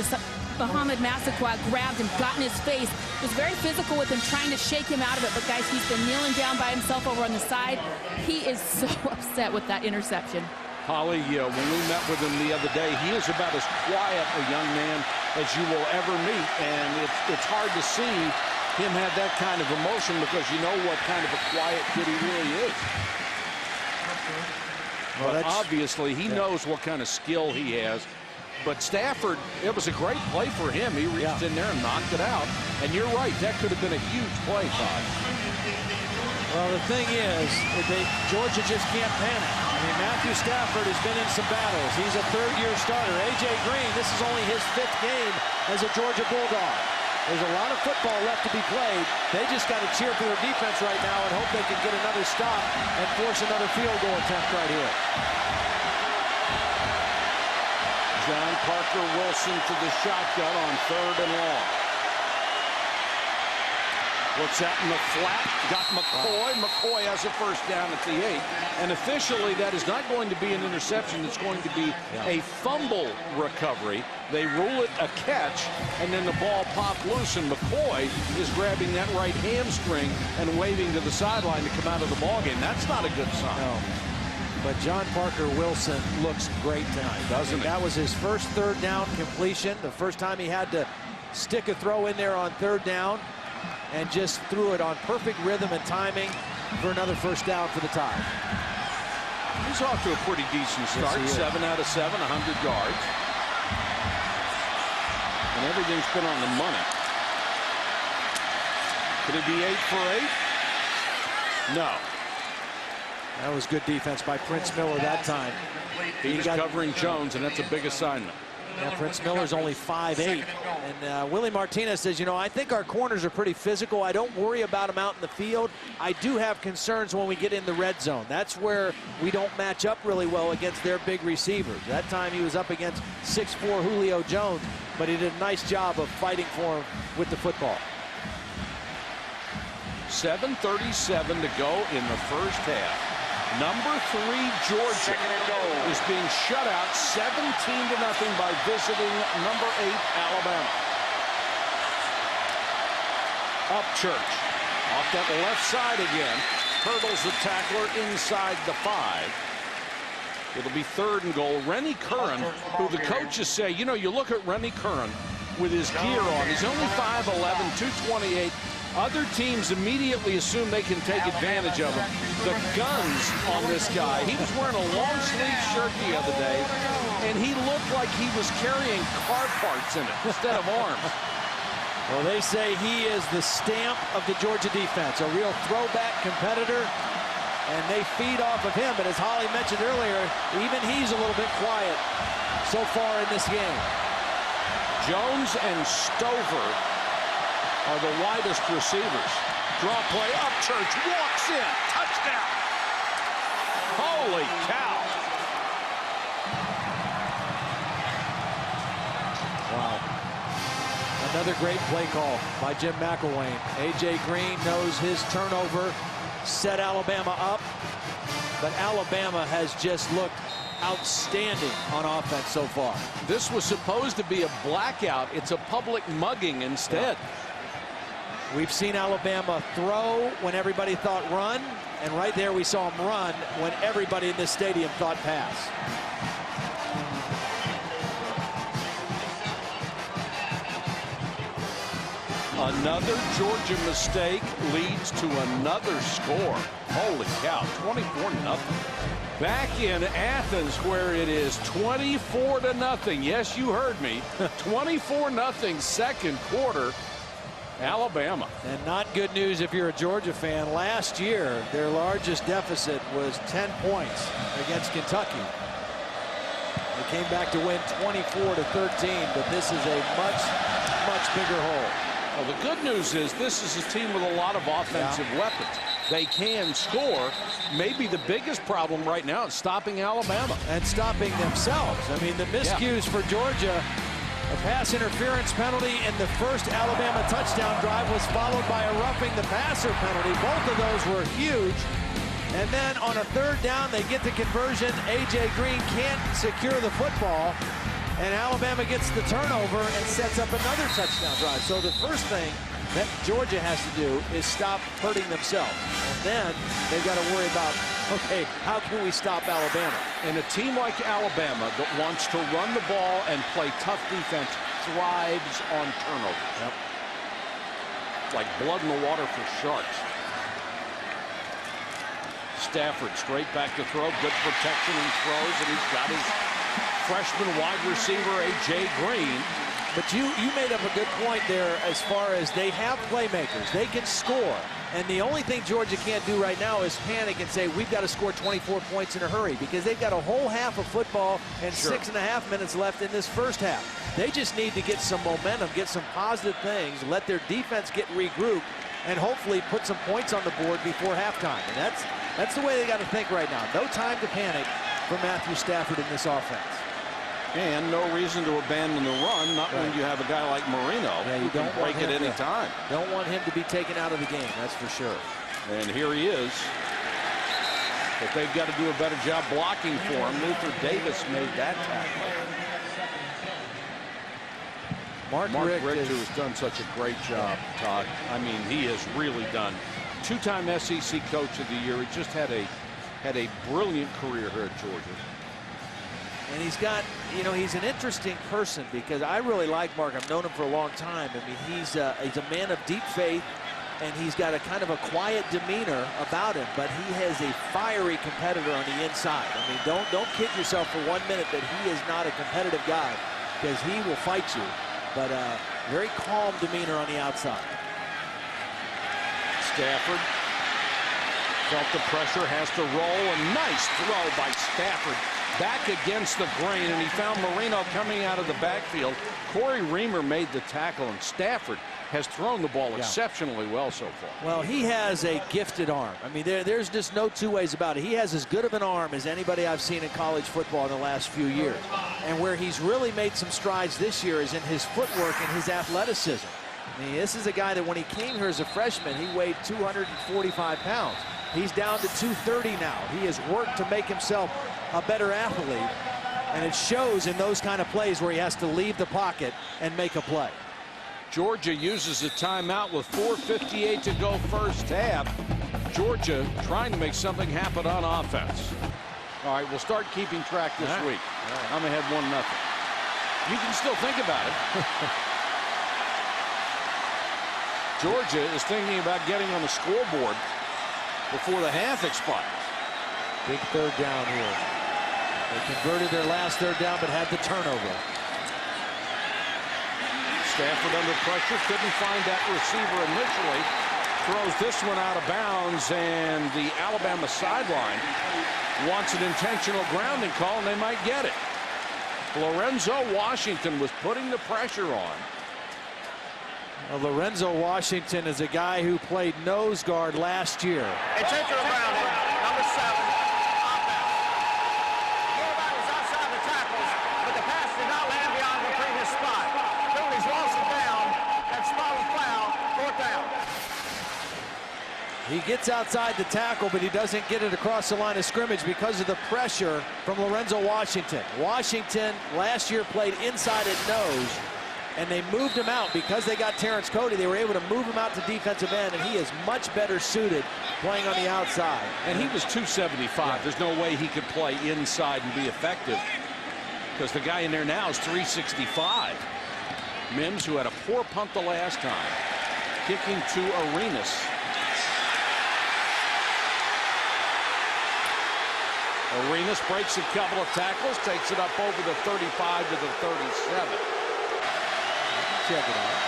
Muhammad Massaquoi grabbed him, got in his face, was very physical with him, trying to shake him out of it. But guys, he's been kneeling down by himself over on the side. He is so upset with that interception. Holly, when we met with him the other day, he is about as quiet a young man as you will ever meet, and it's hard to see him have that kind of emotion because you know what kind of a quiet kid he really is. Well, but obviously he knows what kind of skill he has. But Stafford, it was a great play for him. He reached in there and knocked it out. And you're right, that could have been a huge play, Todd. Well, the thing is, Georgia just can't panic. I mean, Matthew Stafford has been in some battles. He's a third-year starter. A.J. Green, this is only his 5th game as a Georgia Bulldog. There's a lot of football left to be played. They just got to cheer for their defense right now and hope they can get another stop and force another field goal attempt right here. John Parker Wilson to the shotgun on 3rd and long. What's that in the flat? Got McCoy. McCoy has a first down at the 8. And officially, that is not going to be an interception. It's going to be a fumble recovery. They rule it a catch, and then the ball popped loose, and McCoy is grabbing that right hamstring and waving to the sideline to come out of the ballgame. That's not a good sign. No. But John Parker Wilson looks great tonight, doesn't he? That was his first 3rd down completion. The first time he had to stick a throw in there on 3rd down, and just threw it on perfect rhythm and timing for another first down for the Tide. He's off to a pretty decent start. Yes, 7 out of 7, 100 yards. And everything's been on the money. Could it be 8 for 8? No. That was good defense by Prince Miller that time. He was covering Jones, and that's a big assignment. Yeah, Prince Miller's only 5'8", and Willie Martinez says, you know, I think our corners are pretty physical. I don't worry about them out in the field. I do have concerns when we get in the red zone. That's where we don't match up really well against their big receivers. That time he was up against 6'4" Julio Jones, but he did a nice job of fighting for him with the football. 7:37 to go in the first half. Number 3 Georgia is being shut out 17-0 by visiting number 8 Alabama. Upchurch off that left side again. Hurdles the tackler inside the 5. It'll be 3rd and goal. Rennie Curran, who the coaches say, you know, you look at Rennie Curran with his gear on. He's only 5'11", 228. Other teams immediately assume they can take advantage of him. The guns on this guy. He was wearing a long sleeve shirt the other day, and he looked like he was carrying car parts in it instead of arms. Well, they say he is the stamp of the Georgia defense, a real throwback competitor, and they feed off of him. But as Holly mentioned earlier, even he's a little bit quiet so far in this game. Jones and Stover are the widest receivers. Draw play, Upchurch walks in, touchdown. Holy cow. Wow. Another great play call by Jim McElwain. A.J. Green knows his turnover set Alabama up, but Alabama has just looked outstanding on offense so far. This was supposed to be a blackout. It's a public mugging instead. Yeah. We've seen Alabama throw when everybody thought run, and right there we saw him run when everybody in this stadium thought pass. Another Georgia mistake leads to another score. Holy cow, 24-0. Back in Athens where it is 24-0. Yes, you heard me. 24-0 second quarter. Alabama. And not good news if you're a Georgia fan. Last year, their largest deficit was 10 points against Kentucky. They came back to win 24-13, but this is a much, much bigger hole. Well, the good news is this is a team with a lot of offensive weapons. They can score. Maybe the biggest problem right now is stopping Alabama. And stopping themselves. I mean, the miscues for Georgia. A pass interference penalty in the first Alabama touchdown drive was followed by a roughing the passer penalty. Both of those were huge. And then on a 3rd down, they get the conversion. A.J. Green can't secure the football. And Alabama gets the turnover and sets up another touchdown drive. So the first thing that Georgia has to do is stop hurting themselves. And then they've got to worry about, okay, how can we stop Alabama? And a team like Alabama that wants to run the ball and play tough defense thrives on turnover. Yep. Like blood in the water for sharks. Stafford straight back to throw. Good protection and throws, and he's got his freshman wide receiver, A.J. Green. But you made up a good point there as far as they have playmakers. They can score. And the only thing Georgia can't do right now is panic and say, we've got to score 24 points in a hurry, because they've got a whole half of football and 6.5 minutes left in this first half. They just need to get some momentum, get some positive things, let their defense get regrouped, and hopefully put some points on the board before halftime. And that's the way they got to think right now. No time to panic for Matthew Stafford in this offense. And no reason to abandon the run, not when you have a guy like Marino who can break it any time. Don't want him to be taken out of the game, that's for sure. And here he is. But they've got to do a better job blocking for him. Luther Davis made that tackle. Mark Richter has done such a great job, Todd. I mean, he has really done. 2-time SEC Coach of the Year. He just had a brilliant career here at Georgia. And he's got, you know, he's an interesting person, because I really like Mark. I've known him for a long time. I mean, he's a man of deep faith, and he's got a kind of a quiet demeanor about him, but he has a fiery competitor on the inside. I mean, don't kid yourself for 1 minute that he is not a competitive guy, because he will fight you, but very calm demeanor on the outside. Stafford felt the pressure, has to roll. A nice throw by Stafford back against the grain, and he found Marino coming out of the backfield. Corey Reamer made the tackle, and Stafford has thrown the ball exceptionally well so far. Well, he has a gifted arm. I mean, there's just no two ways about it. He has as good of an arm as anybody I've seen in college football in the last few years. And where he's really made some strides this year is in his footwork and his athleticism. I mean, this is a guy that when he came here as a freshman, he weighed 245 pounds. He's down to 230 now. He has worked to make himself a better athlete, and it shows in those kind of plays where he has to leave the pocket and make a play. Georgia uses a timeout with 4:58 to go first half. Georgia trying to make something happen on offense. All right, we'll start keeping track this week. I'm ahead 1-0. You can still think about it. Georgia is thinking about getting on the scoreboard before the half expires. Big third down here. They converted their last third down, but had the turnover. Stafford under pressure, couldn't find that receiver initially. Throws this one out of bounds, and the Alabama sideline wants an intentional grounding call, and they might get it. Lorenzo Washington was putting the pressure on. Well, Lorenzo Washington is a guy who played nose guard last year. Intentional grounding, number 7. Offense. Quarterback was outside the tackles, but the pass did not land beyond the previous spot. Penalties lost it down. That spot was foul. 4th down. He gets outside the tackle, but he doesn't get it across the line of scrimmage because of the pressure from Lorenzo Washington. Washington last year played inside at nose, and they moved him out because they got Terrence Cody. They were able to move him out to defensive end, and he is much better suited playing on the outside. And he was 275. There's no way he could play inside and be effective because the guy in there now is 365. Mims, who had a poor punt the last time, kicking to Arenas. Arenas breaks a couple of tackles, takes it up over the 35 to the 37. Check it out.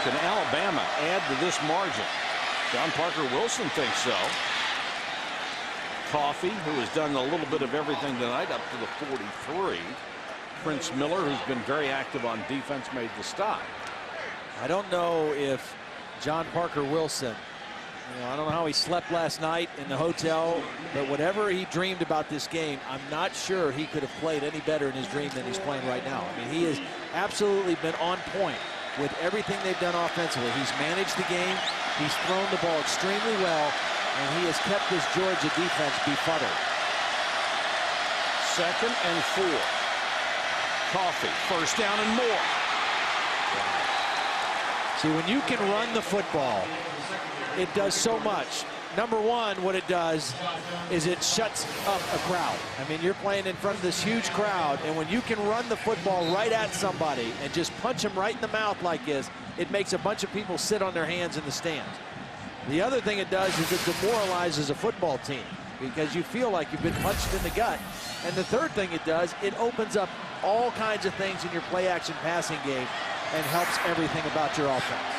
Can Alabama add to this margin? John Parker Wilson thinks so. Coffey, who has done a little bit of everything tonight, up to the 43. Prince Miller, who's been very active on defense, made the stop. I don't know if John Parker Wilson, I don't know how he slept last night in the hotel, but whatever he dreamed about this game, I'm not sure he could have played any better in his dream than he's playing right now. I mean, he has absolutely been on point with everything they've done offensively. He's managed the game, he's thrown the ball extremely well, and he has kept this Georgia defense befuddled. 2nd and 4. Coffey, first down and more. See, when you can run the football, it does so much. Number one, what it does is it shuts up a crowd. I mean, you're playing in front of this huge crowd, and when you can run the football right at somebody and just punch them right in the mouth like this, it makes a bunch of people sit on their hands in the stands. The other thing it does is it demoralizes a football team because you feel like you've been punched in the gut. And the third thing it does, it opens up all kinds of things in your play-action passing game and helps everything about your offense.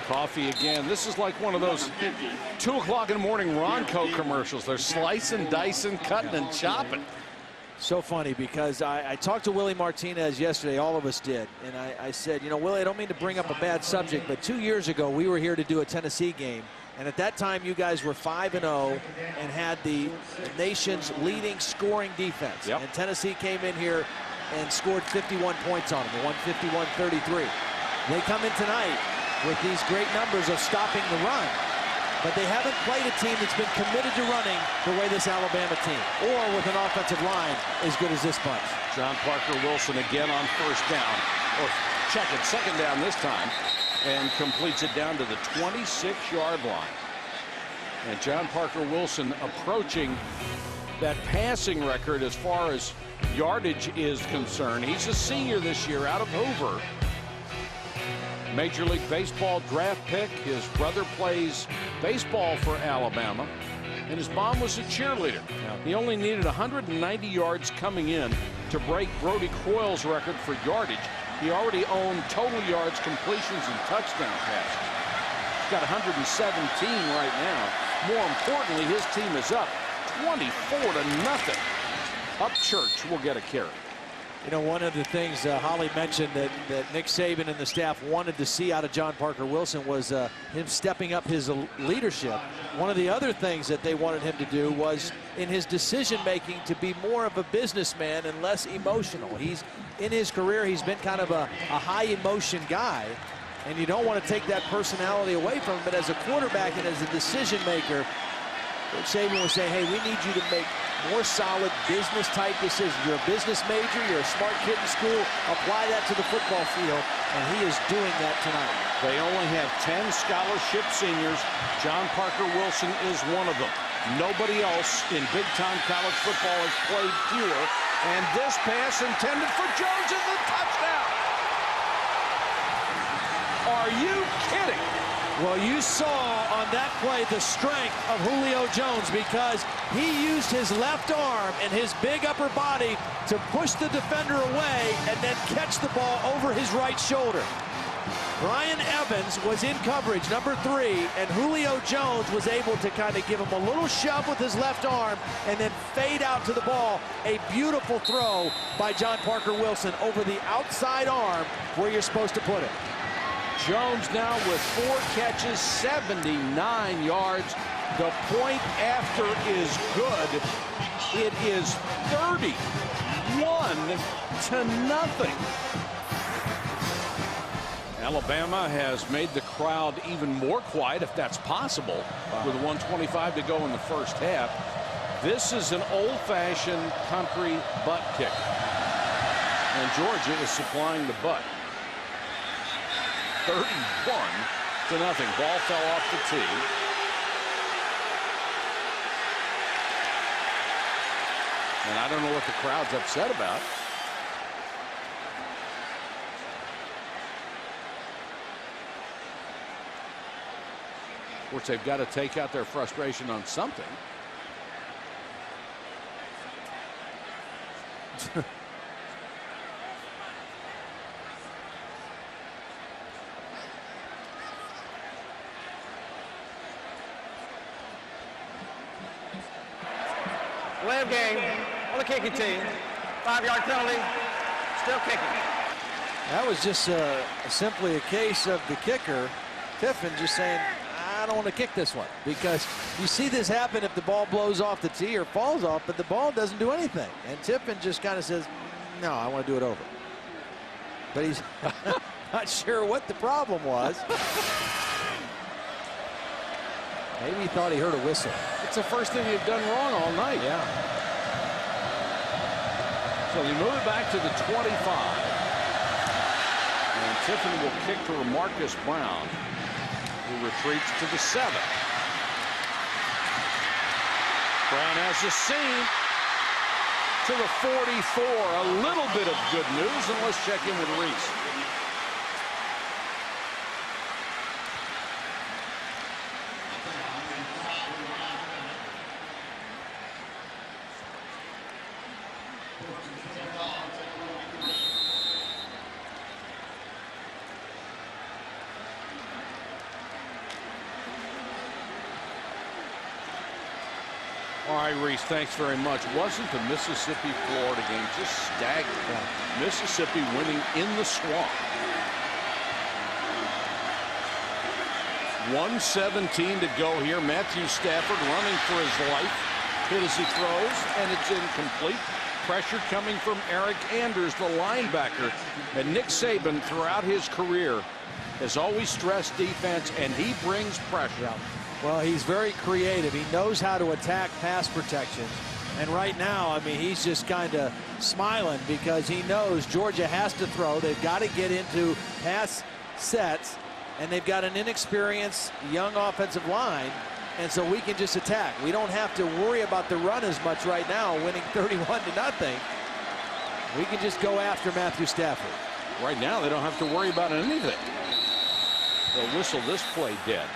Coffey again. This is like one of those 2 o'clock in the morning Ronco commercials. They're slicing, dicing, cutting, and chopping. So funny because I talked to Willie Martinez yesterday, all of us did, and I said, you know, Willie, I don't mean to bring up a bad subject, but 2 years ago we were here to do a Tennessee game, and at that time you guys were 5-0 and had the nation's leading scoring defense. Yep. And Tennessee came in here and scored 51 points on them, 151-33. They come in tonight with these great numbers of stopping the run, but they haven't played a team that's been committed to running the way this Alabama team, or with an offensive line as good as this bunch. John Parker Wilson again on first down, or check it, 2nd down this time, and completes it down to the 26-yard line. And John Parker Wilson approaching that passing record as far as yardage is concerned. He's a senior this year out of Hoover. Major League Baseball draft pick. His brother plays baseball for Alabama, and his mom was a cheerleader. He only needed 190 yards coming in to break Brody Coyle's record for yardage. He already owned total yards, completions, and touchdown passes. He's got 117 right now. More importantly, his team is up 24-0. Upchurch will get a carry. You know, one of the things Holly mentioned that Nick Saban and the staff wanted to see out of John Parker Wilson was him stepping up his leadership. One of the other things that they wanted him to do was in his decision-making to be more of a businessman and less emotional. In his career, he's been kind of a high-emotion guy, and you don't want to take that personality away from him, but as a quarterback and as a decision-maker, Coach Saban was saying, hey, we need you to make more solid business-type decisions. You're a business major. You're a smart kid in school. Apply that to the football field, and he is doing that tonight. They only have 10 scholarship seniors. John Parker Wilson is one of them. Nobody else in big-time college football has played fewer. And this pass intended for Jones is a touchdown. Are you kidding? Well, you saw on that play the strength of Julio Jones because he used his left arm and his big upper body to push the defender away and then catch the ball over his right shoulder. Brian Evans was in coverage, number 3, and Julio Jones was able to kind of give him a little shove with his left arm and then fade out to the ball. A beautiful throw by John Parker Wilson over the outside arm where you're supposed to put it. Jones now with 4 catches, 79 yards. The point after is good. It is 31-0. Alabama has made the crowd even more quiet, if that's possible, with 1:25 to go in the first half. This is an old-fashioned country butt kick. And Georgia is supplying the butt. 31-0. Ball fell off the tee. And I don't know what the crowd's upset about. Of course, they've got to take out their frustration on something. Delay of game on the kicking team. 5-yard penalty. Still kicking. That was just simply a case of the kicker, Tiffin, just saying, I don't want to kick this one. Because you see this happen if the ball blows off the tee or falls off, but the ball doesn't do anything. And Tiffin just kind of says, no, I want to do it over. But he's not sure what the problem was. Maybe he thought he heard a whistle. It's the first thing you've done wrong all night. Yeah. So they move it back to the 25. And Tiffin will kick to Marcus Brown, who retreats to the 7. Brown has the seam to the 44. A little bit of good news, and let's check in with Reese. All right, Reese, thanks very much. Wasn't the Mississippi-Florida game just staggering? Yeah. Mississippi winning in the swamp. 1:17 to go here. Matthew Stafford running for his life. Hit as he throws, and it's incomplete. Pressure coming from Eric Anders, the linebacker. And Nick Saban, throughout his career, has always stressed defense, and he brings pressure. Well, he's very creative. He knows how to attack pass protection. And right now, I mean, he's just kind of smiling because he knows Georgia has to throw. They've got to get into pass sets, and they've got an inexperienced young offensive line. And so we can just attack. We don't have to worry about the run as much right now, winning 31-0. We can just go after Matthew Stafford. Right now, they don't have to worry about anything. They'll whistle this play dead.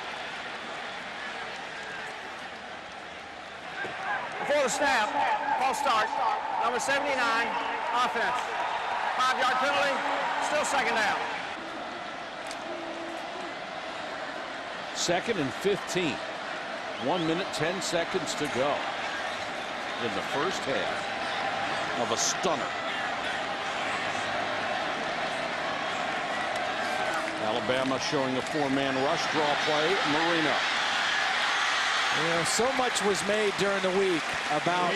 Before the snap, false start, number 79, offense. 5-yard penalty, still second down. 2nd and 15. 1 minute, 10 seconds to go in the first half of a stunner. Alabama showing a 4-man rush draw play. Marino. You know, so much was made during the week about,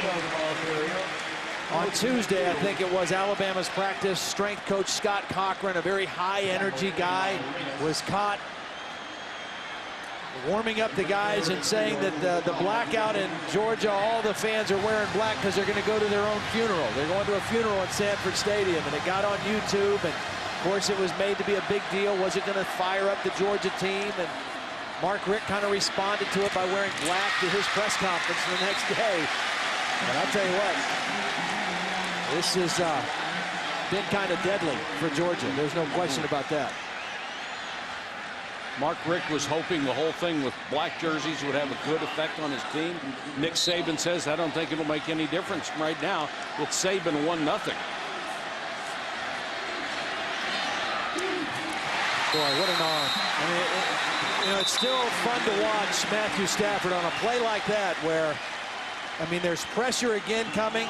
on Tuesday, I think it was, Alabama's practice strength coach Scott Cochran, a very high energy guy, was caught warming up the guys and saying that the blackout in Georgia, all the fans are wearing black because they're going to go to their own funeral. They're going to a funeral at Sanford Stadium, and it got on YouTube, and of course it was made to be a big deal. Was it going to fire up the Georgia team? And Mark Richt kind of responded to it by wearing black to his press conference the next day. And I'll tell you what, this has been kind of deadly for Georgia. There's no question about that. Mark Richt was hoping the whole thing with black jerseys would have a good effect on his team. Nick Saban says, I don't think it'll make any difference right now. It's Saban 1-0. Boy, what an arm. I mean, you know, it's still fun to watch Matthew Stafford on a play like that where, I mean, there's pressure again coming.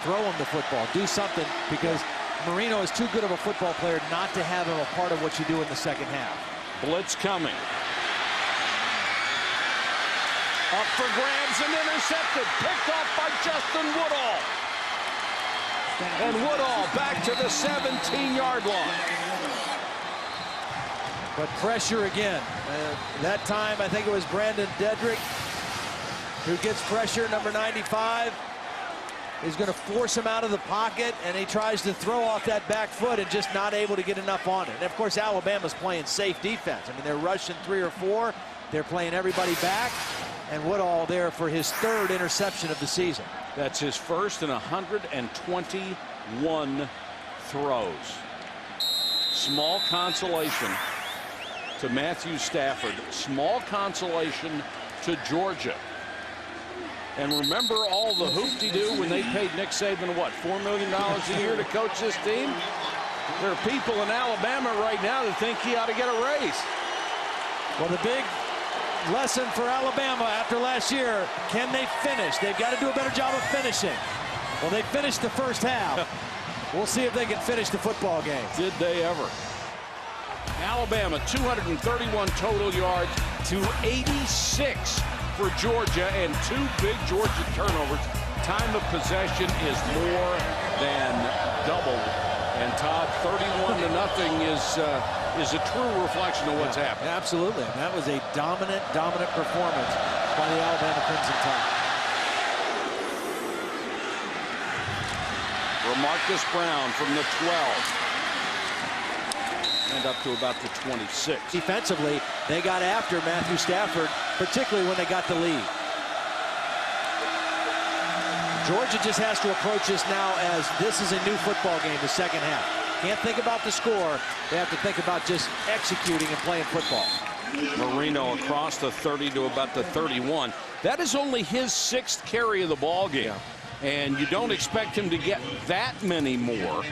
Throw him the football. Do something, because Marino is too good of a football player not to have him a part of what you do in the second half. Blitz coming. Up for grabs and intercepted. Picked off by Justin Woodall. And Woodall back to the 17-yard line. But pressure again. That time, I think it was Brandon Dedrick who gets pressure, number 95. He's going to force him out of the pocket, and he tries to throw off that back foot and just not able to get enough on it. And of course, Alabama's playing safe defense. I mean, they're rushing 3 or 4. They're playing everybody back, and Woodall there for his 3rd interception of the season. That's his first in 121 throws. Small consolation to Matthew Stafford. Small consolation to Georgia. And remember all the hoop-de-doo when they paid Nick Saban, what, $4 million a year to coach this team? There are people in Alabama right now that think he ought to get a raise. Well, the big lesson for Alabama after last year, can they finish? They've got to do a better job of finishing. Well, they finished the first half. We'll see if they can finish the football game. Did they ever? Alabama, 231 total yards to 86 for Georgia, and 2 big Georgia turnovers. Time of possession is more than doubled. And Todd, 31-0 is a true reflection of what's happened. Absolutely. And that was a dominant performance by the Alabama Crimson Tide. Marcus Brown from the 12. And up to about the 26. Defensively, they got after Matthew Stafford, particularly when they got the lead. Georgia just has to approach this now as this is a new football game, the second half. Can't think about the score. They have to think about just executing and playing football. Marino across the 30 to about the 31. That is only his 6th carry of the ball game. Yeah. And you don't expect him to get that many more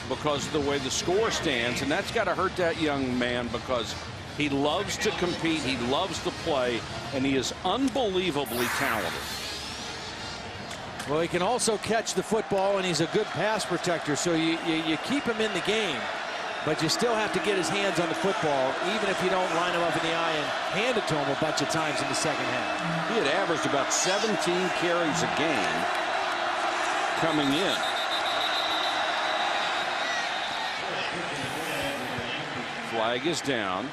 because of the way the score stands. And that's got to hurt that young man because he loves to compete, he loves to play, and he is unbelievably talented. Well, he can also catch the football, and he's a good pass protector, so you keep him in the game, but you still have to get his hands on the football, even if you don't line him up in the eye and hand it to him a bunch of times in the second half. He had averaged about 17 carries a game coming in. Flag is down.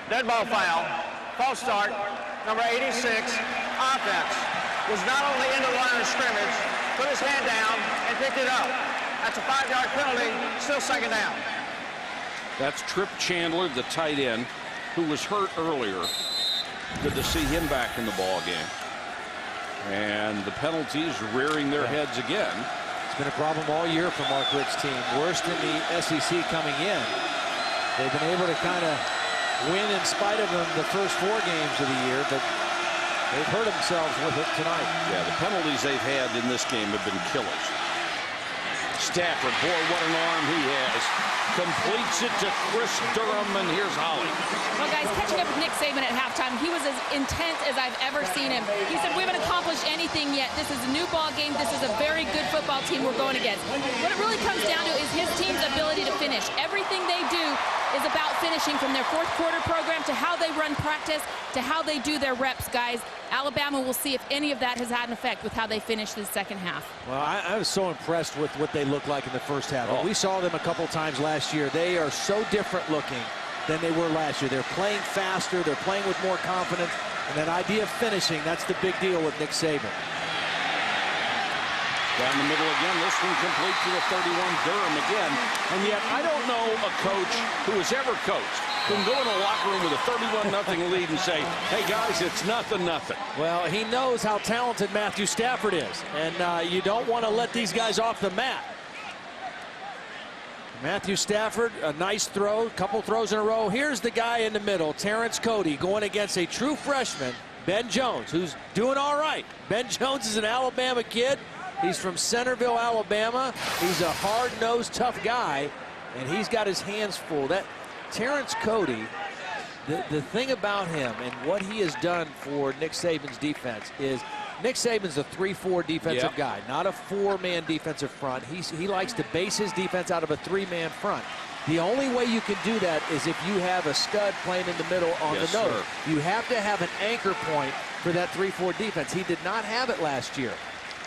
Dead ball foul. False start. Number 86. Offense was not only into the line of scrimmage, put his hand down and picked it up. That's a 5-yard penalty. Still second down. That's Trip Chandler, the tight end, who was hurt earlier. Good to see him back in the ball game. And the penalties rearing their heads again. It's been a problem all year for Mark Richt's team. Worst in the SEC coming in. They've been able to kind of win in spite of them the first 4 games of the year, but they've hurt themselves with it tonight. Yeah, the penalties they've had in this game have been killers. Stafford, boy, what an arm he has. Completes it to Chris Durham, and here's Holly. Well, guys, catching up with Nick Saban at halftime, he was as intense as I've ever seen him. He said, we haven't accomplished anything yet. This is a new ball game. This is a very good football team we're going against. What it really comes down to is his team's ability to finish. Everything they do is about finishing, from their fourth quarter program to how they run practice to how they do their reps, guys. Alabama will see if any of that has had an effect with how they finish the second half. Well, I was so impressed with what they looked like in the first half. We saw them a couple times last year. They are so different looking than they were last year. They're playing faster. They're playing with more confidence. And that idea of finishing, that's the big deal with Nick Saban. Down the middle again, this one complete to the 31, Durham again. And yet, I don't know a coach who has ever coached who can go in a locker room with a 31-0 lead and say, hey, guys, it's nothing. Well, he knows how talented Matthew Stafford is. And you don't want to let these guys off the mat. Matthew Stafford, a nice throw, a couple throws in a row. Here's the guy in the middle, Terrence Cody, going against a true freshman, Ben Jones, who's doing all right. Ben Jones is an Alabama kid. He's from Centerville, Alabama. He's a hard-nosed, tough guy, and he's got his hands full. That Terrence Cody, the thing about him and what he has done for Nick Saban's defense is Nick Saban's a 3-4 defensive guy, not a 4-man defensive front. He likes to base his defense out of a 3-man front. The only way you can do that is if you have a stud playing in the middle on the nose. Sir. You have to have an anchor point for that 3-4 defense. He did not have it last year.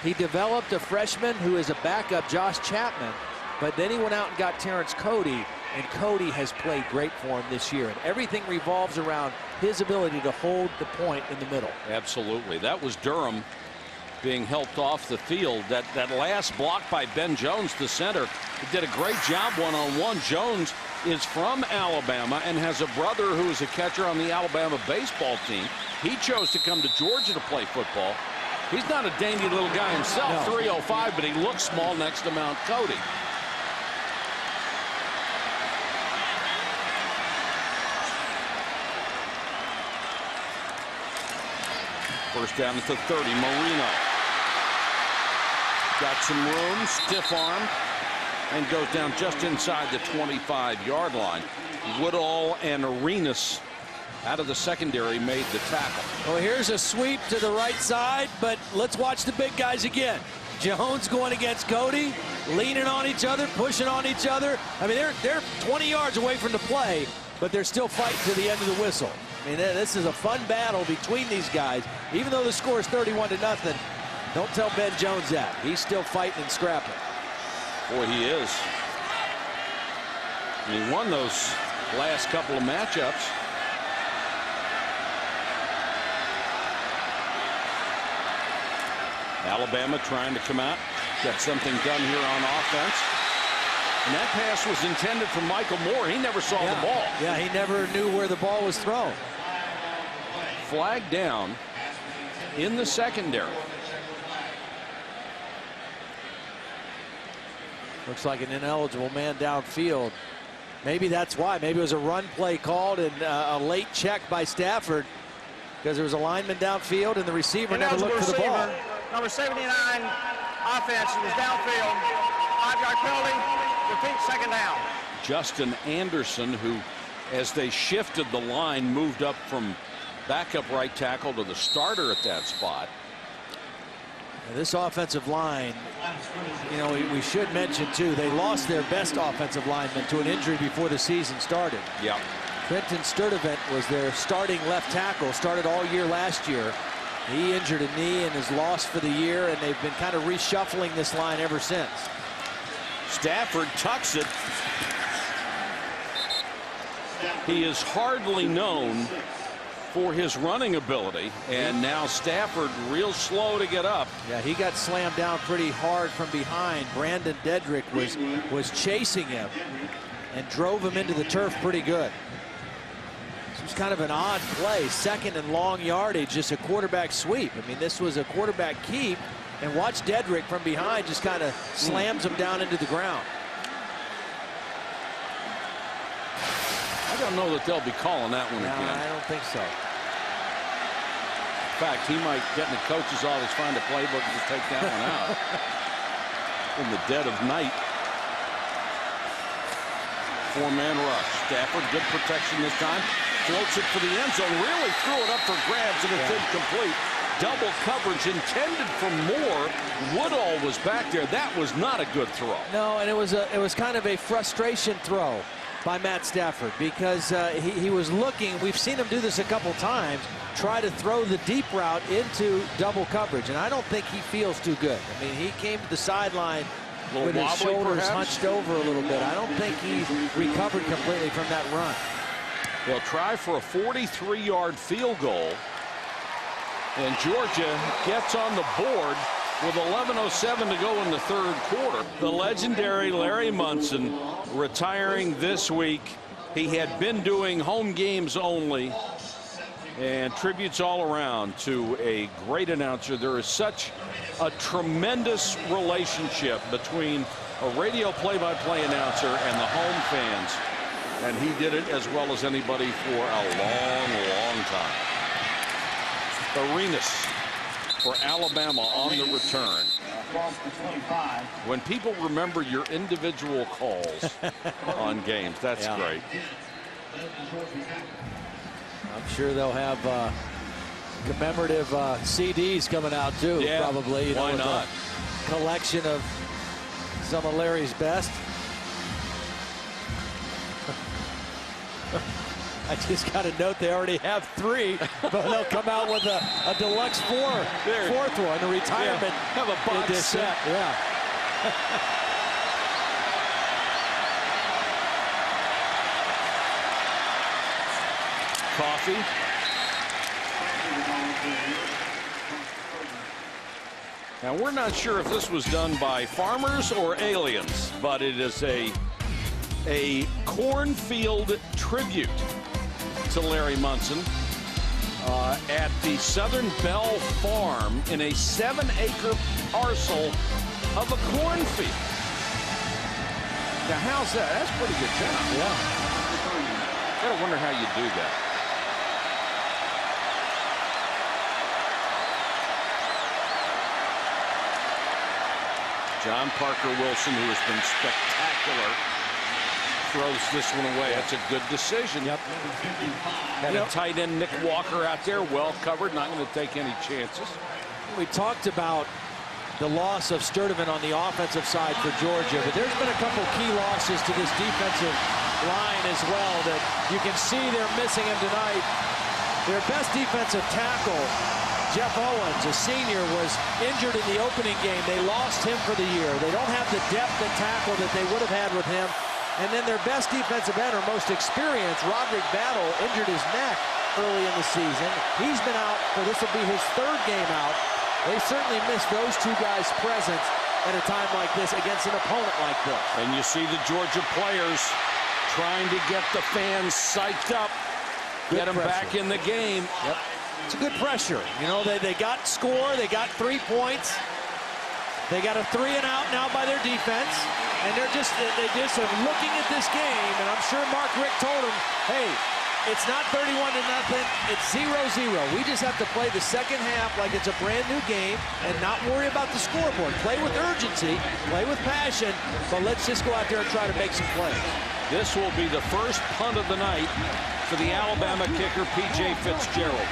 He developed a freshman who is a backup, Josh Chapman, but then he went out and got Terrence Cody, and Cody has played great for him this year. And everything revolves around his ability to hold the point in the middle. Absolutely. That was Durham being helped off the field. That last block by Ben Jones, the center, he did a great job one-on-one. Jones is from Alabama and has a brother who is a catcher on the Alabama baseball team. He chose to come to Georgia to play football. He's not a dainty little guy himself, no. 305, but he looks small next to Mount Cody. First down at the 30, Marino. Got some room, stiff-armed, and goes down just inside the 25-yard line. Woodall and Arenas out of the secondary made the tackle. Well, here's a sweep to the right side, but let's watch the big guys again. Jones going against Cody, leaning on each other, pushing on each other. I mean, they're 20 yards away from the play, but they're still fighting to the end of the whistle. I mean, this is a fun battle between these guys. Even though the score is 31-0, don't tell Ben Jones that. He's still fighting and scrapping. Boy, he is. And he won those last couple of matchups. Alabama trying to come out, get something done here on offense. And that pass was intended for Michael Moore. He never saw the ball. Yeah, he never knew where the ball was thrown. Flag down in the secondary. Looks like an ineligible man downfield. Maybe that's why. Maybe it was a run play called and a late check by Stafford because there was a lineman downfield and the receiver never looked for the ball. Number 79, offense, was downfield. 5-yard penalty, repeat, second down. Justin Anderson, who, as they shifted the line, moved up from backup right tackle to the starter at that spot. And this offensive line, you know, we should mention, too, they lost their best offensive lineman to an injury before the season started. Yeah. Trenton Sturdivant was their starting left tackle, started all year last year. He injured a knee and is lost for the year, and they've been kind of reshuffling this line ever since. Stafford tucks it. He is hardly known for his running ability, and now Stafford real slow to get up. Yeah, he got slammed down pretty hard from behind. Brandon Dedrick was chasing him and drove him into the turf pretty good. This was kind of an odd play, second and long yardage, just a quarterback sweep. I mean, this was a quarterback keep, and watch Dedrick from behind just kind of slams him down into the ground. I don't know that they'll be calling that one again. I don't think so. In fact, he might get in the coach's office, find a playbook, and just take that one out in the dead of night. 4-man rush. Stafford, good protection this time. Floats it for the end zone. Really threw it up for grabs, and it's incomplete. Double coverage intended for Moore. Woodall was back there. That was not a good throw. No, and it was kind of a frustration throw. by Matt Stafford, because he was looking. We've seen him do this a couple times, try to throw the deep route into double coverage, and I don't think he feels too good. I mean, he came to the sideline with his shoulders hunched over a little bit. I don't think he recovered completely from that run. They'll try for a 43-yard field goal, and Georgia gets on the board with 11:07 to go in the third quarter. The legendary Larry Munson retiring this week. He had been doing home games only, and tributes all around to a great announcer. There is such a tremendous relationship between a radio play-by-play announcer and the home fans, and he did it as well as anybody for a long time. Arenas for Alabama on the return. When people remember your individual calls on games, that's great. I'm sure they'll have commemorative CDs coming out too. Probably. You know, why not? A collection of some of Larry's best. I just got a note they already have 3, but they'll come out with a deluxe fourth one, a retirement have a box edition. set. Yeah. Coffee. Now, we're not sure if this was done by farmers or aliens, but it is a cornfield tribute to Larry Munson at the Southern Bell Farm in a 7-acre parcel of a cornfield. Now, how's that? That's a pretty good job. Yeah. Gotta wonder how you do that. John Parker Wilson, who has been spectacular, throws this one away. That's a good decision. Yep. Had a tight end, Nick Walker, out there, well covered, not going to take any chances. We talked about the loss of Sturdivant on the offensive side for Georgia, but there's been a couple key losses to this defensive line as well that you can see they're missing him tonight. Their best defensive tackle, Jeff Owens, a senior, was injured in the opening game. They lost him for the year. They don't have the depth at tackle that they would have had with him. And then their best defensive end, or most experienced, Roderick Battle, injured his neck early in the season. He's been out for, this will be his 3rd game out. They certainly missed those 2 guys' presence at a time like this against an opponent like this. And you see the Georgia players trying to get the fans psyched up, get them back in the game. Yep. It's a good pressure. You know, they got score, they got 3 points. They got a 3-and-out now by their defense, and they just are looking at this game, and I'm sure Mark Richt told them, hey, it's not 31-0, it's 0-0. We just have to play the second half like it's a brand new game and not worry about the scoreboard. Play with urgency, play with passion, but let's just go out there and try to make some plays. This will be the first punt of the night for the Alabama kicker, P.J. Fitzgerald.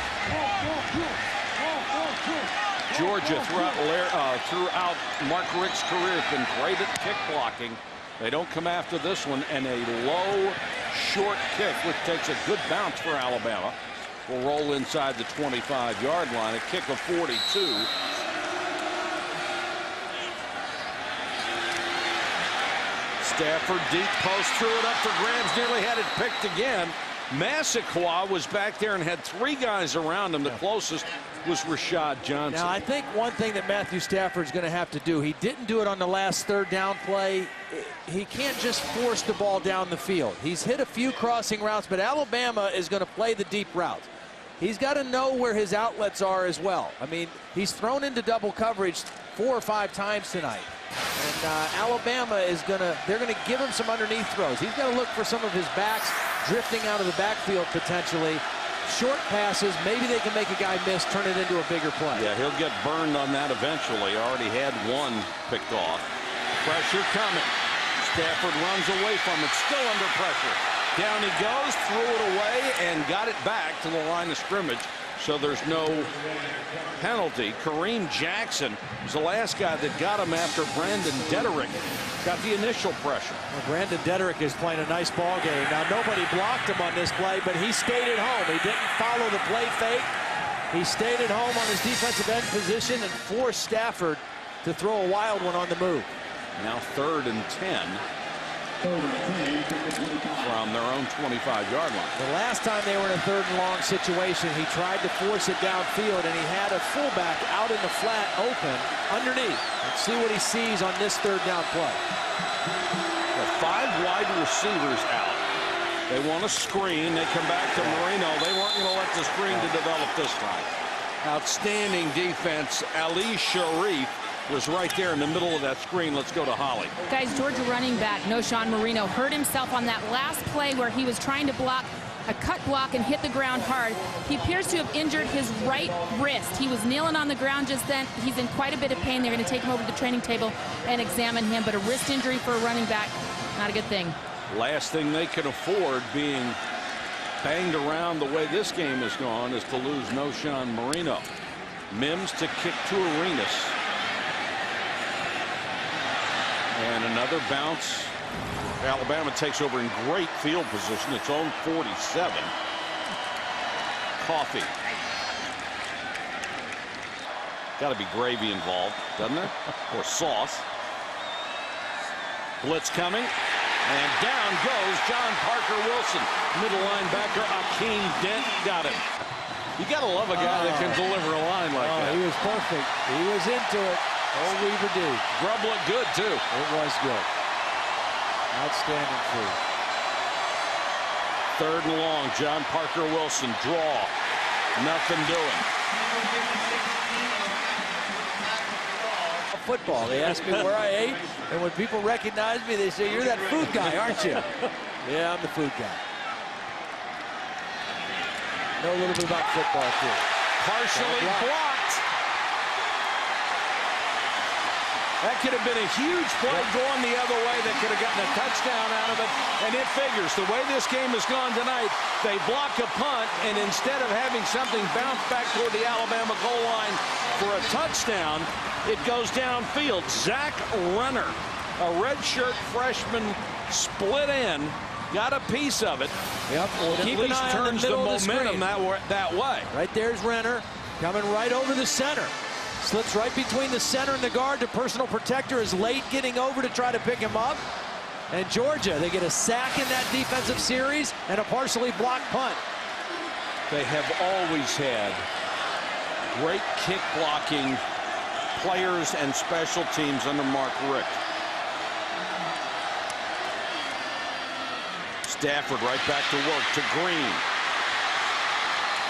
Georgia, throughout Mark Richt's career, has been great at kick blocking. They don't come after this one, and a low, short kick, which takes a good bounce for Alabama, will roll inside the 25-yard line, a kick of 42. Stafford deep post, threw it up for grabs, nearly had it picked again. Massaquoi was back there and had 3 guys around him. The closest was Rashad Johnson. Now, I think one thing that Matthew Stafford's going to have to do, he didn't do it on the last 3rd down play. He can't just force the ball down the field. He's hit a few crossing routes, but Alabama is going to play the deep routes. He's got to know where his outlets are as well. I mean, he's thrown into double coverage 4 or 5 times tonight. And Alabama is they're going to give him some underneath throws. He's got to look for some of his backs drifting out of the backfield potentially. Short passes, maybe they can make a guy miss, turn it into a bigger play. Yeah, he'll get burned on that eventually. Already had 1 picked off. Pressure coming. Stafford runs away from it, still under pressure. Down he goes, threw it away, and got it back to the line of scrimmage. so there's no penalty. Kareem Jackson was the last guy that got him after Brandon Dederick got the initial pressure. Well, Brandon Dederick is playing a nice ball game. Now, nobody blocked him on this play, but he stayed at home. He didn't follow the play fake. He stayed at home on his defensive end position and forced Stafford to throw a wild one on the move. Now 3rd and 10 from their own 25-yard line. The last time they were in a 3rd and long situation, he tried to force it downfield, and he had a fullback out in the flat open underneath. Let's see what he sees on this 3rd down play. The 5 wide receivers out. They want a screen. They come back to Marino. They weren't going to let the screen to develop this time. Outstanding defense. Ali Sharif was right there in the middle of that screen. Let's go to Holly. Guys, Georgia running back Noshawn Marino hurt himself on that last play where he was trying to block a cut block and hit the ground hard. He appears to have injured his right wrist. He was kneeling on the ground just then. He's in quite a bit of pain. They're going to take him over to the training table and examine him. But a wrist injury for a running back, not a good thing. Last thing they can afford, being banged around the way this game has gone, is to lose Noshawn Marino. Mims to kick to Arenas. And another bounce. Alabama takes over in great field position, its own 47. Coffee. Got to be gravy involved, doesn't there? Or sauce. Blitz coming. And down goes John Parker Wilson. Middle linebacker Akeem Dent got him. You got to love a guy that can deliver a line like that. He was perfect. He was into it. Old Weaver D. Grub looked good, too. It was good. Outstanding free. 3rd and long. John Parker Wilson. Draw. Nothing doing. Football. They ask me where I ate, and when people recognize me, they say, "You're that food guy, aren't you?" Yeah, I'm the food guy. Know a little bit about football, too. Partially blocked. That could have been a huge play going the other way that could have gotten a touchdown out of it. And it figures the way this game has gone tonight, they block a punt, and instead of having something bounce back toward the Alabama goal line for a touchdown, it goes downfield. Zach Renner, a redshirt freshman, split in, got a piece of it. Yep. At Keep an least eye on turns the the middle of the momentum that way. Right there's Renner coming right over the center. Slips right between the center and the guard. The personal protector is late getting over to try to pick him up. And Georgia, they get a sack in that defensive series and a partially blocked punt. They have always had great kick blocking players and special teams under Mark Richt. Stafford right back to work to Green.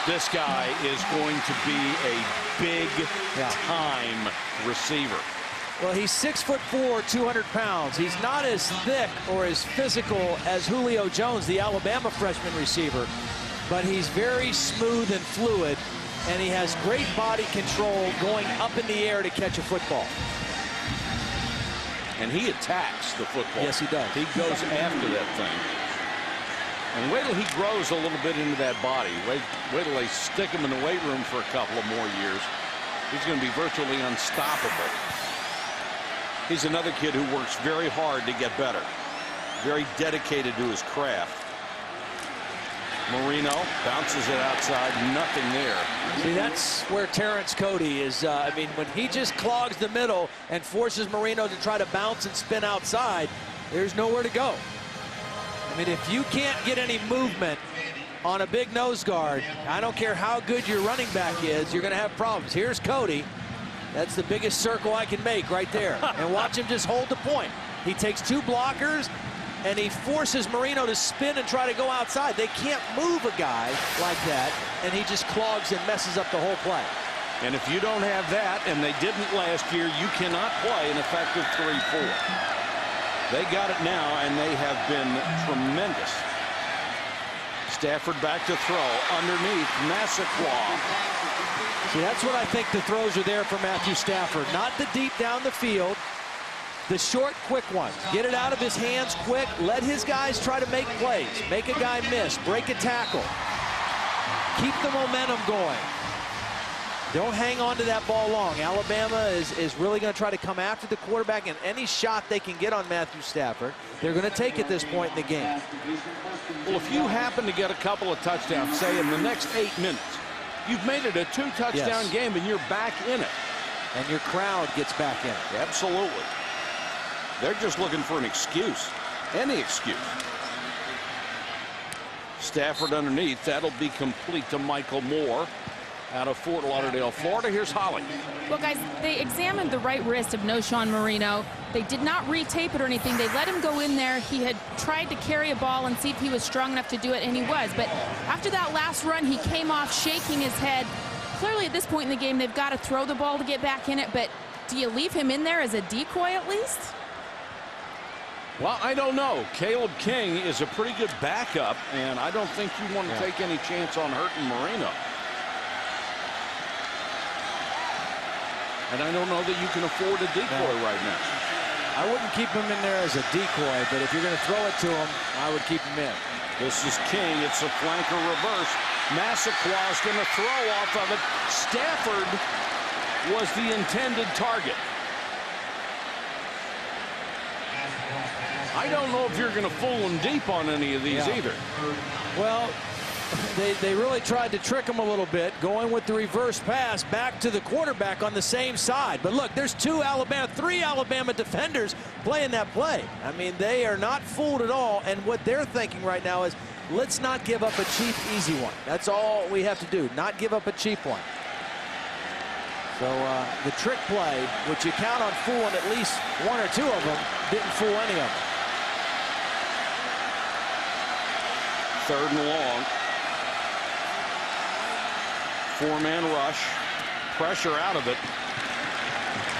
This guy is going to be a big-time receiver. Well, he's 6'4", 200 pounds. He's not as thick or as physical as Julio Jones, the Alabama freshman receiver, but he's very smooth and fluid, and he has great body control going up in the air to catch a football. And he attacks the football. Yes, he does. He goes after that thing. And wait till he grows a little bit into that body. Wait till they stick him in the weight room for a couple of more years. He's going to be virtually unstoppable. He's another kid who works very hard to get better. Very dedicated to his craft. Marino bounces it outside. Nothing there. See, that's where Terrence Cody is. I mean, when he just clogs the middle and forces Marino to try to bounce and spin outside, there's nowhere to go. I mean, if you can't get any movement on a big nose guard, I don't care how good your running back is, you're going to have problems. Here's Cody. That's the biggest circle I can make right there. And watch him just hold the point. He takes 2 blockers, and he forces Marino to spin and try to go outside. They can't move a guy like that, and he just clogs and messes up the whole play. And if you don't have that, and they didn't last year, you cannot play an effective 3-4. They got it now, and they have been tremendous. Stafford back to throw underneath Massaquoi. See, that's what I think the throws are there for Matthew Stafford. Not the deep down the field, the short, quick ones. Get it out of his hands quick. Let his guys try to make plays. Make a guy miss. Break a tackle. Keep the momentum going. Don't hang on to that ball long. Alabama is really going to try to come after the quarterback, and any shot they can get on Matthew Stafford, they're going to take at this point in the game. Well, if you happen to get a couple of touchdowns, say in the next 8 minutes, you've made it a 2-touchdown game and you're back in it. And your crowd gets back in it. Absolutely. They're just looking for an excuse. Any excuse. Stafford underneath. That'll be complete to Michael Moore out of Fort Lauderdale, Florida. Here's Holly. Well, guys, they examined the right wrist of Noshawn Marino. They did not retape it or anything. They let him go in there. He had tried to carry a ball and see if he was strong enough to do it, and he was. But after that last run, he came off shaking his head. Clearly, at this point in the game, they've got to throw the ball to get back in it. But do you leave him in there as a decoy at least? Well, I don't know. Caleb King is a pretty good backup, and I don't think you want to take any chance on hurting Marino. And I don't know that you can afford a decoy right now. I wouldn't keep him in there as a decoy, but if you're going to throw it to him, I would keep him in. This is King. It's a flanker reverse. Massaquoi is going to throw off of it. Stafford was the intended target. I don't know if you're going to fool him deep on any of these either. Well, they really tried to trick him a little bit, going with the reverse pass back to the quarterback on the same side. But look, there's three Alabama defenders playing that play. I mean, they are not fooled at all. And what they're thinking right now is, let's not give up a cheap, easy one. That's all we have to do, not give up a cheap one. So the trick play, which you count on fooling at least one or two of them, didn't fool any of them. 3rd and long. 4-man rush. Pressure out of it.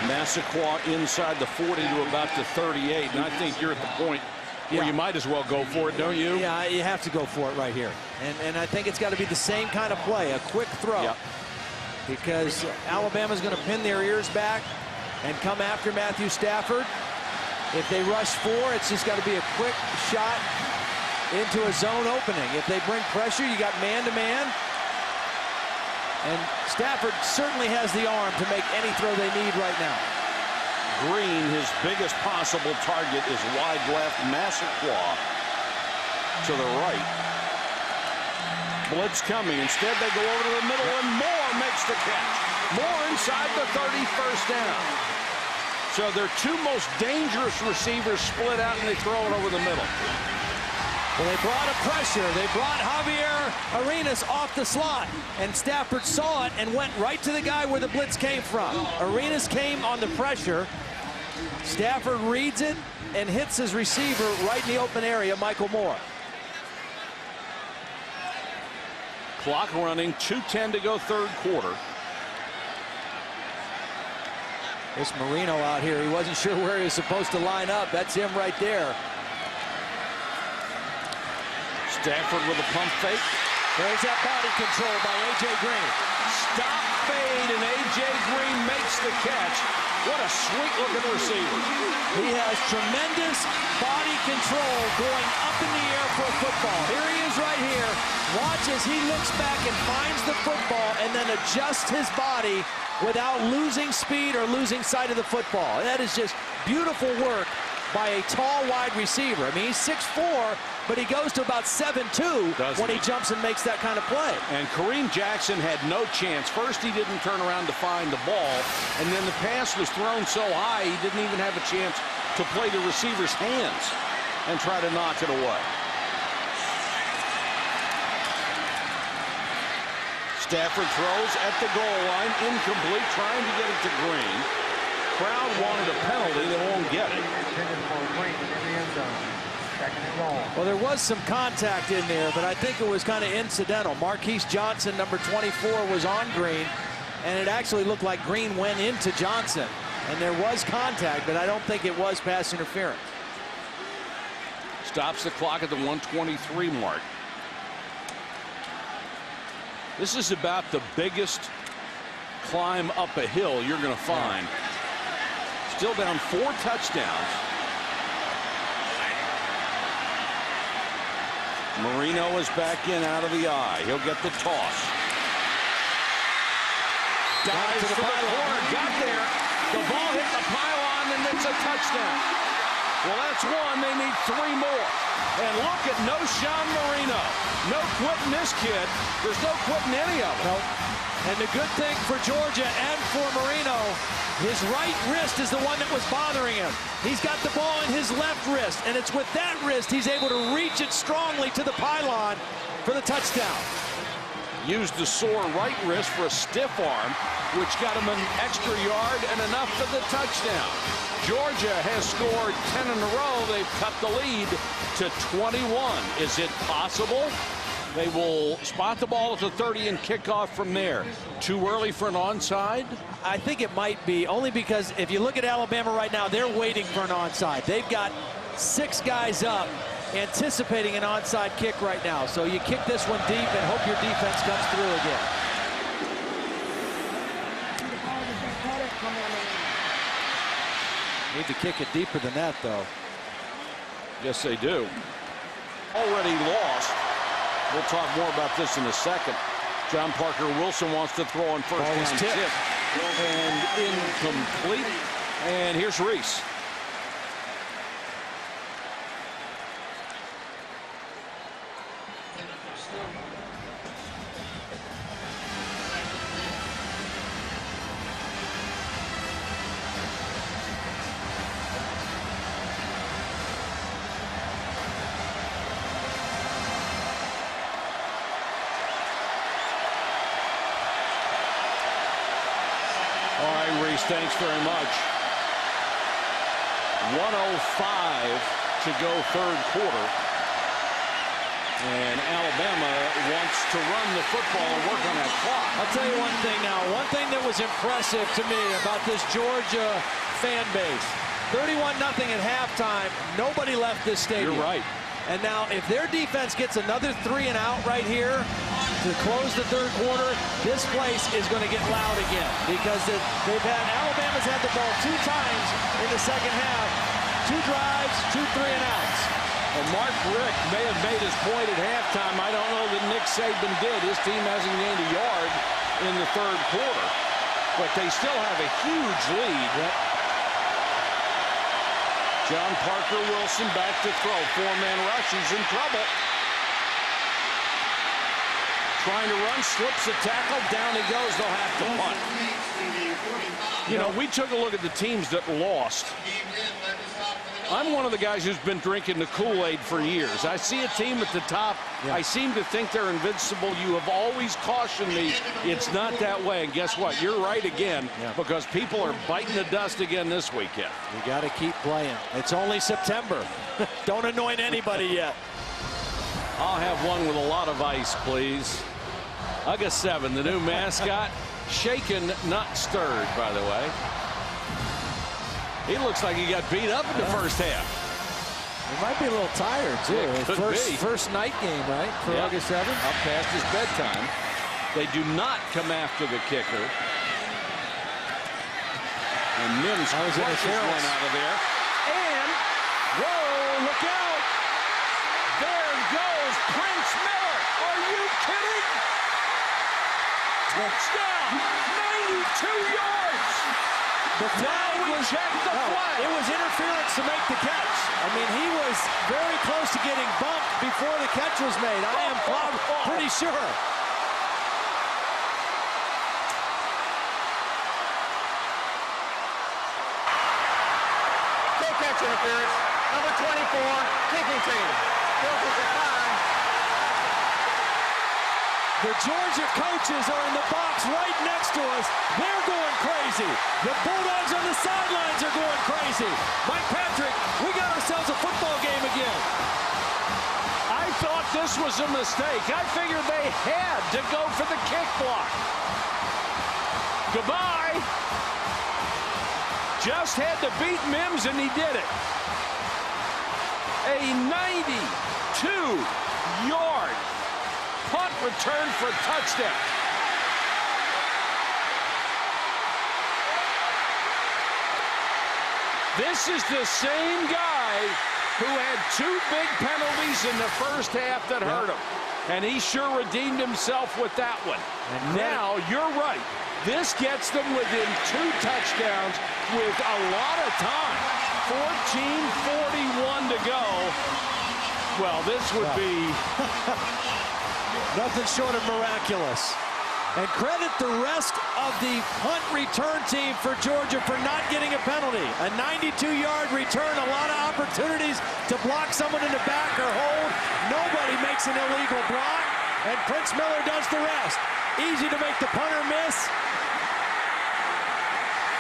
Massaquoi inside the 40 to about the 38. And I think you're at the point where you might as well go for it, don't you? Yeah, you have to go for it right here. And I think it's got to be the same kind of play, a quick throw. Yep. Because Alabama's going to pin their ears back and come after Matthew Stafford. If they rush 4, it's just got to be a quick shot into a zone opening. If they bring pressure, you got man-to-man. And Stafford certainly has the arm to make any throw they need right now. Green, his biggest possible target is wide left. Massaquoi to the right. Blitz coming. Instead, they go over to the middle, and Moore makes the catch. Moore inside the 31st down. So their two most dangerous receivers split out, and they throw it over the middle. Well, they brought a pressure. They brought Javier Arenas off the slot, and Stafford saw it and went right to the guy where the blitz came from. Arenas came on the pressure. Stafford reads it and hits his receiver right in the open area, Michael Moore. Clock running, 2:10 to go, 3rd quarter. This Marino out here, he wasn't sure where he was supposed to line up. That's him right there. Stafford with a pump fake. There's that body control by A.J. Green. Stop fade, and A.J. Green makes the catch. What a sweet-looking receiver. He has tremendous body control going up in the air for a football. Here he is right here. Watch as he looks back and finds the football and then adjusts his body without losing speed or losing sight of the football. That is just beautiful work by a tall wide receiver. I mean, he's 6'4", but he goes to about 7'2" when he jumps and makes that kind of play. And Kareem Jackson had no chance. First, he didn't turn around to find the ball, and then the pass was thrown so high he didn't even have a chance to play the receiver's hands and try to knock it away. Stafford throws at the goal line, incomplete, trying to get it to Green. Crowd wanted a penalty, they won't get it. Well, there was some contact in there, but I think it was kind of incidental. Marquise Johnson, number 24, was on Green, and it actually looked like Green went into Johnson. And there was contact, but I don't think it was pass interference. Stops the clock at the 1:23 mark. This is about the biggest climb up a hill you're going to find. Still down 4 touchdowns. Marino is back in out of the eye. He'll get the toss. Dives to the corner, got there. The ball hit the pylon, and it's a touchdown. Well, that's one. They need 3 more. And look at no Sean Marino. No quitting this kid. There's no quitting any of them. Nope. And the good thing for Georgia and for Marino, his right wrist is the one that was bothering him. He's got the ball in his left wrist, and it's with that wrist he's able to reach it strongly to the pylon for the touchdown. Used the sore right wrist for a stiff arm, which got him an extra yard and enough for the touchdown. Georgia has scored 10 in a row. They've cut the lead to 21. Is it possible? They will spot the ball at the 30 and kick off from there. Too early for an onside? I think it might be, only because if you look at Alabama right now, they're waiting for an onside. They've got 6 guys up anticipating an onside kick right now. So you kick this one deep and hope your defense comes through again. Need to kick it deeper than that, though. Yes, they do. Already lost. We'll talk more about this in a second. John Parker Wilson wants to throw on first down tip. And incomplete. And here's Reese. All right, Reese, thanks very much. 1:05 to go third quarter. And Alabama wants to run the football and work on that clock. I'll tell you one thing now. One thing that was impressive to me about this Georgia fan base. 31-0 at halftime. Nobody left this stadium. You're right. And now if their defense gets another 3 and out right here to close the third quarter, this place is going to get loud again, because Alabama's had the ball 2 times in the second half. 2 drives, 2 3 and outs. Well, Mark Richt may have made his point at halftime. I don't know that Nick Saban did. His team hasn't gained a yard in the third quarter, but they still have a huge lead. Yep. John Parker Wilson back to throw. 4-man rush. He's in trouble. Trying to run, slips a tackle. Down he goes. They'll have to punt. You know, we took a look at the teams that lost. I'm one of the guys who's been drinking the Kool-Aid for years. I see a team at the top. Yeah. I seem to think they're invincible. You have always cautioned me it's not that way. And guess what? You're right again, because people are biting the dust again this weekend. You got to keep playing. It's only September. Don't anoint anybody yet. I'll have one with a lot of ice, please. August 7, the new mascot. Shaken, not stirred, by the way. He looks like he got beat up in the first half. He might be a little tired, too. Yeah, could be. First night game, right, for August 7? Up past his bedtime. They do not come after the kicker. And Mims crushes one out of there. And, whoa, look out. There goes Prince Miller. Are you kidding? Touchdown. 92 yards. Now we check the flag. It was interference to make the catch. I mean, he was very close to getting bumped before the catch was made. I am pretty sure. No catch interference. Number 24, kicking team. Fills at the time. The Georgia coaches are in the box right next to us. They're going crazy. The Bulldogs on the sidelines are going crazy. Mike Patrick, we got ourselves a football game again. I thought this was a mistake. I figured they had to go for the kick block. Goodbye. Just had to beat Mims, and he did it. A 92-yard punt return for a touchdown. This is the same guy who had 2 big penalties in the first half that hurt him. And he sure redeemed himself with that one. And now, you're right. This gets them within 2 touchdowns with a lot of time. 14:41 to go. Well, this would be nothing short of miraculous. And credit the rest of the punt return team for Georgia for not getting a penalty. A 92-yard return, a lot of opportunities to block someone in the back or hold. Nobody makes an illegal block, and Prince Miller does the rest. Easy to make the punter miss.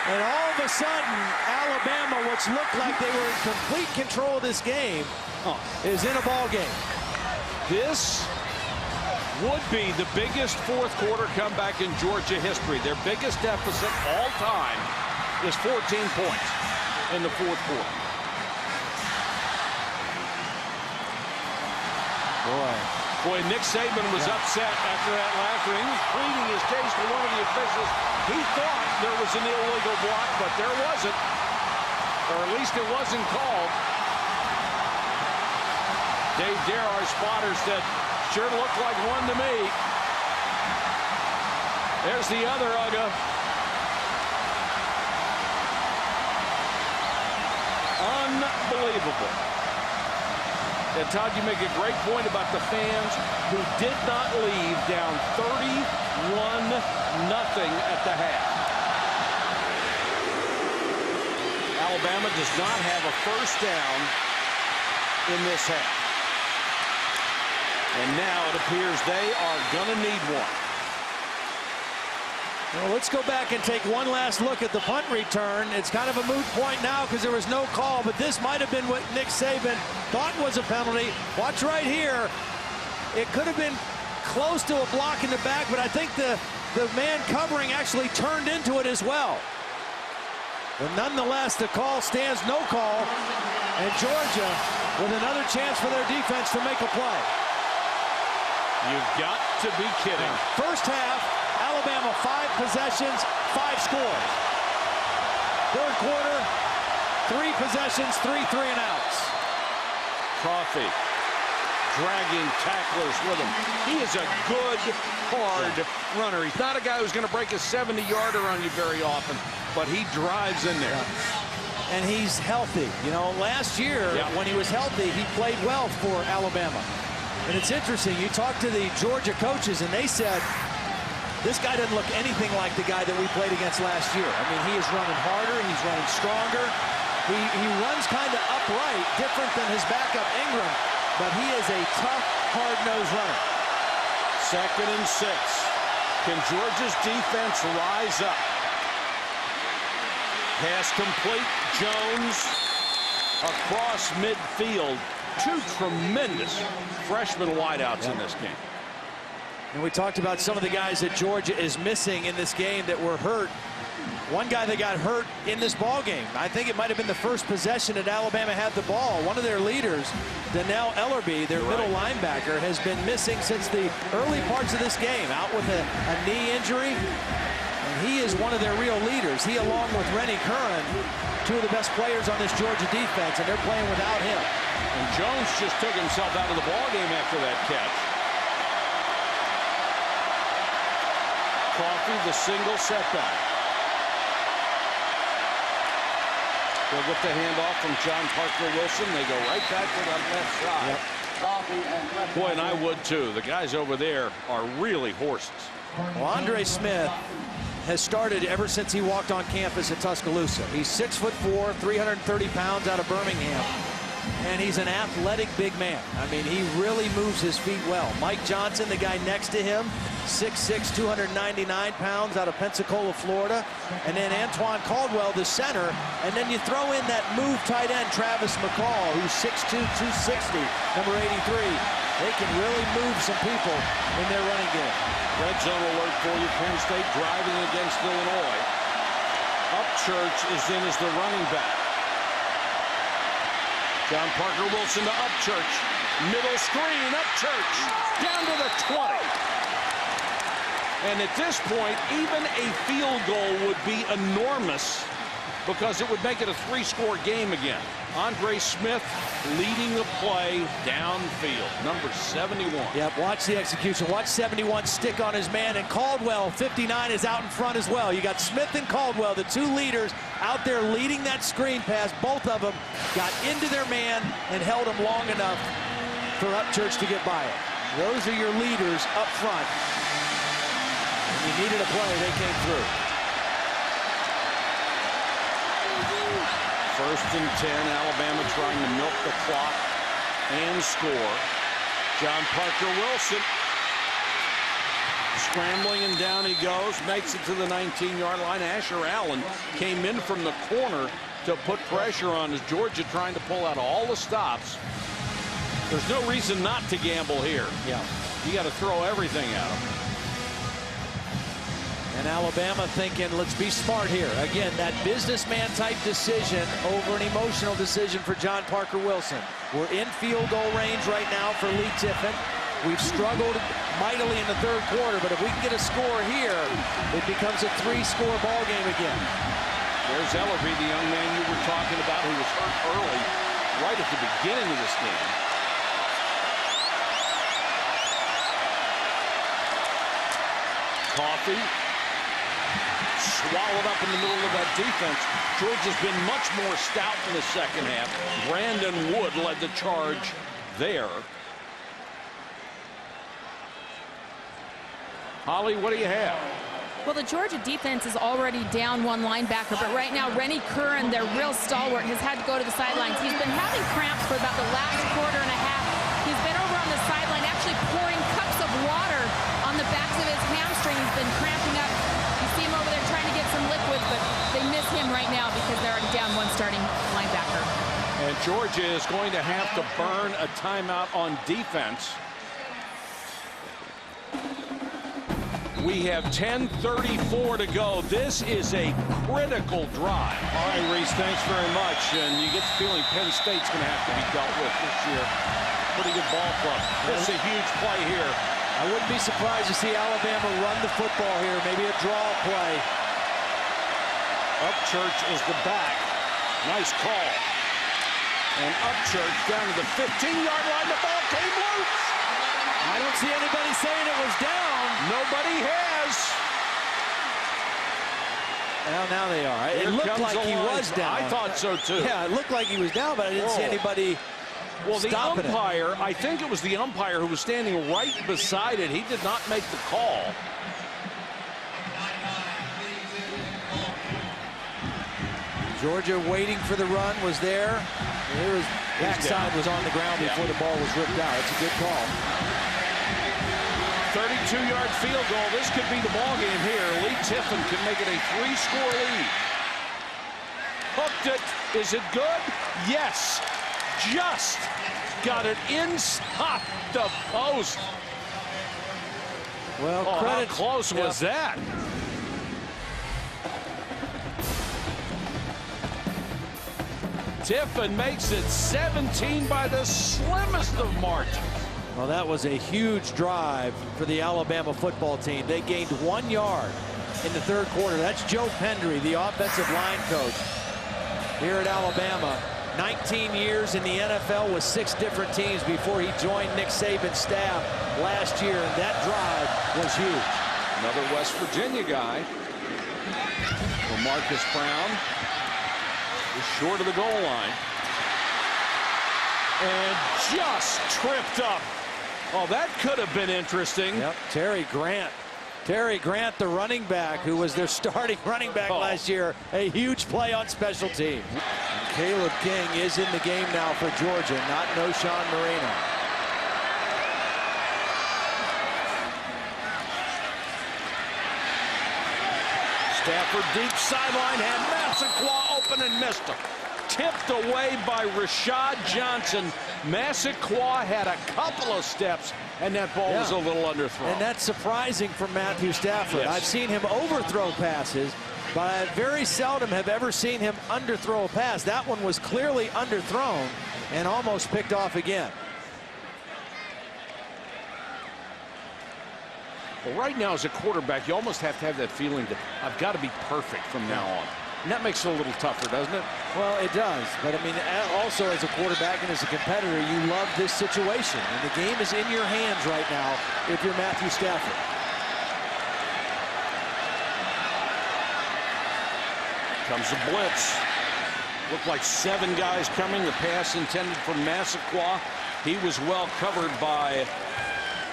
And all of a sudden, Alabama, which looked like they were in complete control of this game, is in a ball game. This would be the biggest fourth quarter comeback in Georgia history. Their biggest deficit all time is 14 points in the fourth quarter. Boy, Nick Saban was upset after that last one. He was pleading his case to one of the officials. He thought there was an illegal block, but there wasn't. Or at least it wasn't called. Dave Dare, our spotter, said, sure looked like one to me. There's the other Uga. Unbelievable. And Todd, you make a great point about the fans who did not leave down 31-0 at the half. Alabama does not have a first down in this half. And now it appears they are going to need one. Well, let's go back and take one last look at the punt return. It's kind of a moot point now because there was no call, but this might have been what Nick Saban thought was a penalty. Watch right here. It could have been close to a block in the back, but I think the man covering actually turned into it as well. But nonetheless, the call stands no call, and Georgia with another chance for their defense to make a play. You've got to be kidding. First half, Alabama 5 possessions, 5 scores. Third quarter, 3 possessions, 3 3-and-outs. Coffee dragging tacklers with him. He is a good, hard runner. He's not a guy who's going to break a 70-yarder on you very often, but he drives in there. And he's healthy. You know, last year, when he was healthy, he played well for Alabama. And it's interesting, you talk to the Georgia coaches, and they said, this guy doesn't look anything like the guy that we played against last year. I mean, he is running harder, he's running stronger. He runs kind of upright, different than his backup Ingram, but he is a tough, hard-nosed runner. 2nd and 6. Can Georgia's defense rise up? Pass complete. Jones across midfield. 2 tremendous freshman wideouts in this game. And we talked about some of the guys that Georgia is missing in this game that were hurt. One guy that got hurt in this ball game. I think it might have been the first possession that Alabama had the ball. One of their leaders, Dannell Ellerbe, their middle linebacker, has been missing since the early parts of this game, out with a knee injury. And he is one of their real leaders. He, along with Rennie Curran, 2 of the best players on this Georgia defense, and they're playing without him. And Jones just took himself out of the ball game after that catch. Coffee, the single setback. They'll get the handoff from John Parker Wilson. They go right back to that left side. Boy, and I would too. The guys over there are really horses. Well, Andre Smith has started ever since he walked on campus at Tuscaloosa. He's 6'4", 330 pounds, out of Birmingham. And he's an athletic big man. I mean, he really moves his feet well. Mike Johnson, the guy next to him, 6'6", 299 pounds, out of Pensacola, Florida. And then Antoine Caldwell, the center. And then you throw in that move tight end, Travis McCall, who's 6'2", 260, number 83. They can really move some people in their running game. Red zone alert for you. Penn State driving against Illinois. Upchurch is in as the running back. John Parker Wilson to Upchurch. Middle screen, Upchurch down to the 20. And at this point, even a field goal would be enormous. because it would make it a 3-score game again. Andre Smith leading the play downfield, number 71. Yep, watch the execution. Watch 71 stick on his man, and Caldwell, 59, is out in front as well. You got Smith and Caldwell, the two leaders, out there leading that screen pass. Both of them got into their man and held him long enough for Upchurch to get by it. Those are your leaders up front. When you needed a play, they came through. 1st and 10, Alabama trying to milk the clock and score. John Parker Wilson scrambling, and down he goes, makes it to the 19-yard line. Asher Allen came in from the corner to put pressure on as Georgia trying to pull out all the stops. There's no reason not to gamble here. Yeah. You got to throw everything at them. And Alabama thinking, let's be smart here. Again, that businessman type decision over an emotional decision for John Parker Wilson. We're in field goal range right now for Lee Tiffin. We've struggled mightily in the 3rd quarter, but if we can get a score here, it becomes a 3-score ball game again. There's Ellerby, the young man you were talking about, who was hurt early, right at the beginning of this game. Coffee swallowed up in the middle of that defense. Georgia's been much more stout in the 2nd half. Brandon Wood led the charge there. Holly, what do you have? Well, the Georgia defense is already down one linebacker, but right now Rennie Curran, their real stalwart, has had to go to the sidelines. He's been having cramps for about the last quarter and a half. He's been over on the sideline actually pouring cups of water on the backs of his hamstring. He's been cramping up. You see him over there trying to get some liquid, but they miss him right now because they're already down one starting linebacker. And Georgia is going to have to burn a timeout on defense. We have 10:34 to go. This is a critical drive. All right, Reese, thanks very much. And you get the feeling Penn State's going to have to be dealt with this year. Pretty good ball club. This is a huge play here. I wouldn't be surprised to see Alabama run the football here. Maybe a draw play. Upchurch is the back. Nice call. And Upchurch down to the 15-yard line. The ball came loose. I don't see anybody saying it was down. Nobody has. Well, now they are. Here it looked comes like he was down. I thought so, too. Yeah, it looked like he was down, but I didn't see anybody stopping it. Umpire, I think it was the umpire who was standing right beside it. He did not make the call. Georgia waiting for the run was there. His backside was on the ground before the ball was ripped out. It's a good call. 32-yard field goal. This could be the ball game here. Lee Tiffin can make it a 3-score lead. Hooked it. Is it good? Yes. Just got it inside the post. Well, how close was that? Tiffin makes it 17 by the slimmest of margins. Well, that was a huge drive for the Alabama football team. They gained 1 yard in the 3rd quarter. That's Joe Pendry, the offensive line coach here at Alabama. 19 years in the NFL with 6 different teams before he joined Nick Saban's staff last year, and that drive was huge. Another West Virginia guy. Marcus Brown is short of the goal line. And just tripped up. Oh, that could have been interesting. Yep, Terry Grant. Terry Grant, the running back, who was their starting running back last year. A huge play on special teams. Caleb King is in the game now for Georgia, not Noshawn Marino. Stafford deep sideline, had Massaquoi open and missed him. Tipped away by Rashad Johnson. Massaquoi had a couple of steps, and that ball was a little underthrown. And that's surprising for Matthew Stafford. Yes. I've seen him overthrow passes, but I very seldom have ever seen him underthrow a pass. That one was clearly underthrown and almost picked off again. Well, right now as a quarterback, you almost have to have that feeling that I've got to be perfect from now on. And that makes it a little tougher, doesn't it? Well, it does. But, I mean, also as a quarterback and as a competitor, you love this situation. And the game is in your hands right now if you're Matthew Stafford. Comes the blitz. Looked like 7 guys coming. The pass intended for Massaquoi. He was well covered by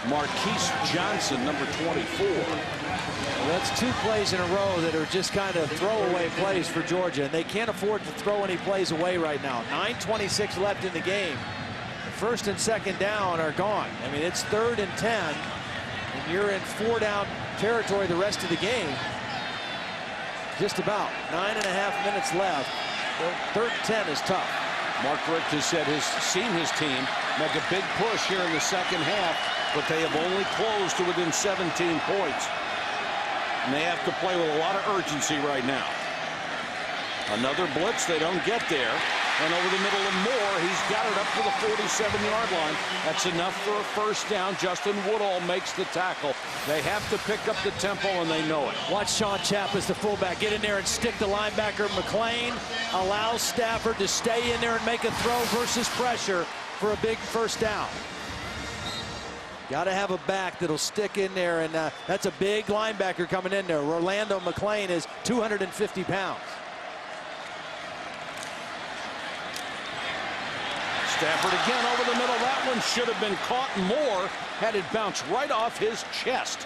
Marquise Johnson, number 24. Well, that's 2 plays in a row that are just kind of throwaway plays for Georgia, and they can't afford to throw any plays away right now. 9:26 left in the game. First and second down are gone. I mean, it's 3rd and 10, and you're in 4-down territory the rest of the game. Just about 9.5 minutes left. 3rd and 10 is tough. Mark Richt has said he's seen his team make a big push here in the second half, but they have only closed to within 17 points. And they have to play with a lot of urgency right now. Another blitz, they don't get there. And over the middle of Moore, he's got it up to the 47-yard line. That's enough for a first down. Justin Woodall makes the tackle. They have to pick up the tempo, and they know it. Watch Sean Chappas, the fullback, get in there and stick the linebacker. McLean allows Stafford to stay in there and make a throw versus pressure for a big first down. Got to have a back that'll stick in there, and that's a big linebacker coming in there. Rolando McLean is 250 pounds. Stafford again over the middle. That one should have been caught. Moore had it bounce right off his chest.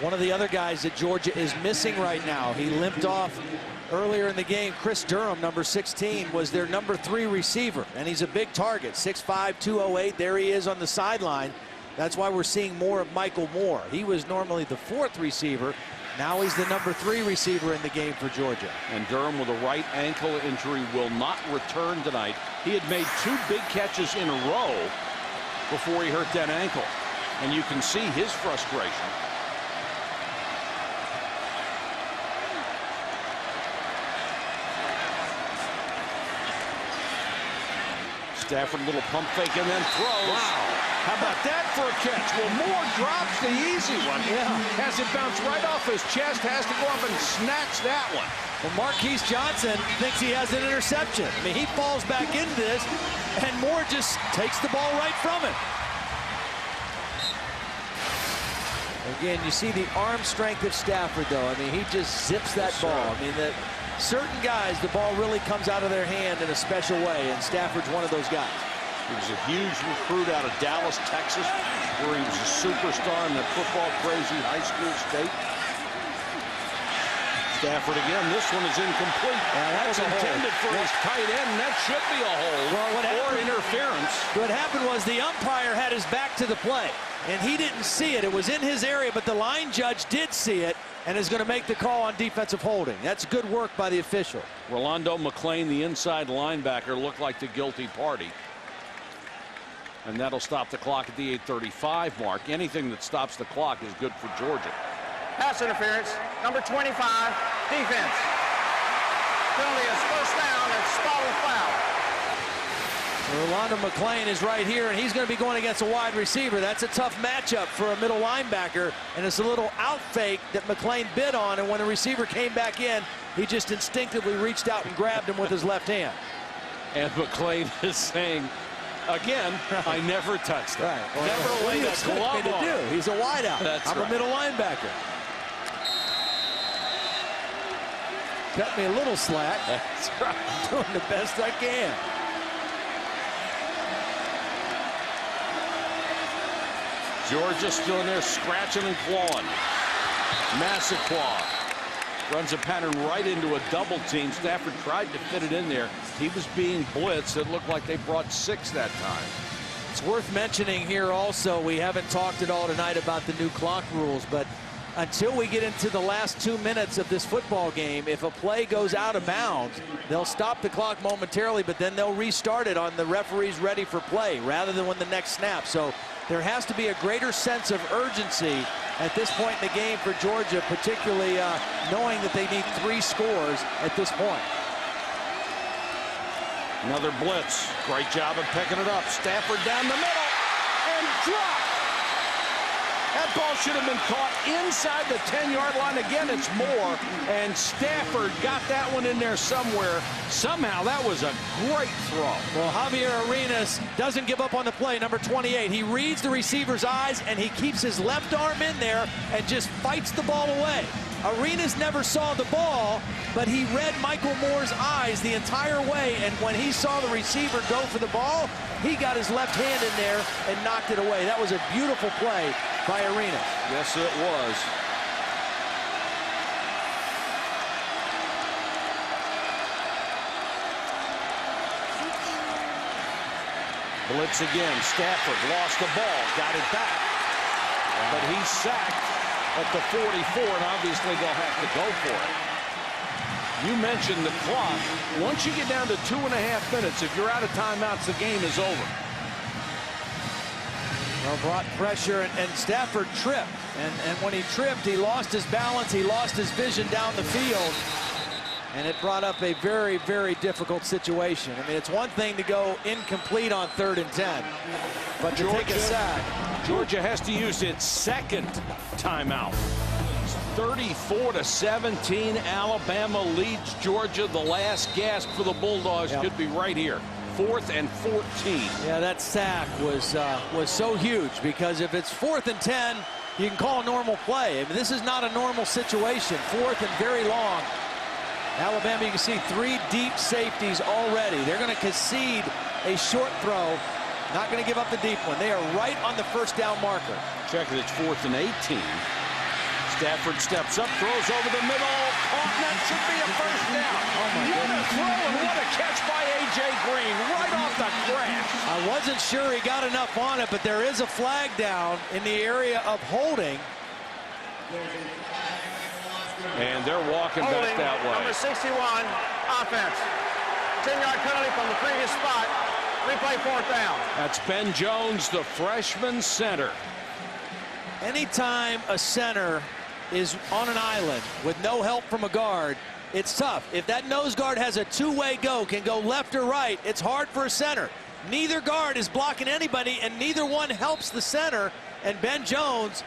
One of the other guys that Georgia is missing right now. He limped off earlier in the game. Chris Durham, number 16, was their number 3 receiver, and he's a big target. 6'5", 208. There he is on the sideline. That's why we're seeing more of Michael Moore. He was normally the 4th receiver. Now he's the number 3 receiver in the game for Georgia. And Durham, with a right ankle injury, will not return tonight. He had made 2 big catches in a row before he hurt that ankle. And you can see his frustration. Stafford, little pump fake and then throws. Wow. How about that for a catch? Well, Moore drops the easy one. Yeah. Has it bounce right off his chest, has to go up and snatch that one. Well, Marquise Johnson thinks he has an interception. I mean, he falls back into this, and Moore just takes the ball right from him. Again, you see the arm strength of Stafford, though. I mean, he just zips that ball. I mean, that certain guys, the ball really comes out of their hand in a special way, and Stafford's one of those guys. He was a huge recruit out of Dallas, Texas, where he was a superstar in the football-crazy high school state. Stafford again. This one is incomplete. That was intended for his tight end, and that should be a hold or interference. What happened was the umpire had his back to the play, and he didn't see it. It was in his area, but the line judge did see it and is going to make the call on defensive holding. That's good work by the official. Rolando McLean, the inside linebacker, looked like the guilty party. And that'll stop the clock at the 8:35 mark. Anything that stops the clock is good for Georgia. Pass interference, number 25, defense. Penalty is first down and spotted foul. Rolando McLean is right here, and he's going to be going against a wide receiver. That's a tough matchup for a middle linebacker, and it's a little out fake that McLean bid on, and when the receiver came back in, he just instinctively reached out and grabbed him with his left hand. And McLean is saying, again, I never touched that. Right. Well, never laid a glove on him. He's a wideout. That's I'm right. a middle linebacker. Cut me a little slack. That's right. I'm doing the best I can. Georgia still in there scratching and clawing. Massaquoi runs a pattern right into a double team. Stafford tried to fit it in there. He was being blitzed. It looked like they brought 6 that time. It's worth mentioning here also, we haven't talked at all tonight about the new clock rules, but until we get into the last 2 minutes of this football game, if a play goes out of bounds, they'll stop the clock momentarily, but then they'll restart it on the referees ready for play rather than when the next snap. So there has to be a greater sense of urgency at this point in the game for Georgia, particularly knowing that they need 3 scores at this point. Another blitz. Great job of picking it up. Stafford down the middle and dropped. That ball should have been caught inside the 10-yard line. Again, it's Moore, and Stafford got that one in there somewhere. Somehow, that was a great throw. Well, Javier Arenas doesn't give up on the play, number 28. He reads the receiver's eyes, and he keeps his left arm in there and just fights the ball away. Arenas never saw the ball, but he read Michael Moore's eyes the entire way, and when he saw the receiver go for the ball, he got his left hand in there and knocked it away. That was a beautiful play by Arenas. Yes, it was. Blitz again. Stafford lost the ball, got it back, but he's sacked at the 44, and obviously they'll have to go for it. You mentioned the clock. Once you get down to 2.5 minutes, if you're out of timeouts, the game is over. Well, brought pressure, and Stafford tripped. And when he tripped, he lost his balance, he lost his vision down the field. And it brought up a very, very difficult situation. I mean, it's one thing to go incomplete on 3rd and 10, but to take a sack. Georgia has to use its second timeout. 34-17, Alabama leads Georgia. The last gasp for the Bulldogs could be right here. 4th and 14. Yeah, that sack was so huge, because if it's 4th and 10, you can call a normal play. I mean, this is not a normal situation. 4th and very long. Alabama, you can see 3 deep safeties already. They're going to concede a short throw. Not going to give up the deep one. They are right on the first down marker. Check it, it's 4th and 18. Stafford steps up, throws over the middle. Caught, that should be a first down. What a throw and what a catch by A.J. Green, right off the grass. I wasn't sure he got enough on it, but there is a flag down in the area of holding. And they're walking back that way. Number 61, offense. 10-yard penalty from the previous spot. Replay 4th down. That's Ben Jones, the freshman center. Anytime a center is on an island with no help from a guard, it's tough. If that nose guard has a two-way go, can go left or right, it's hard for a center. Neither guard is blocking anybody, and neither one helps the center. And Ben Jones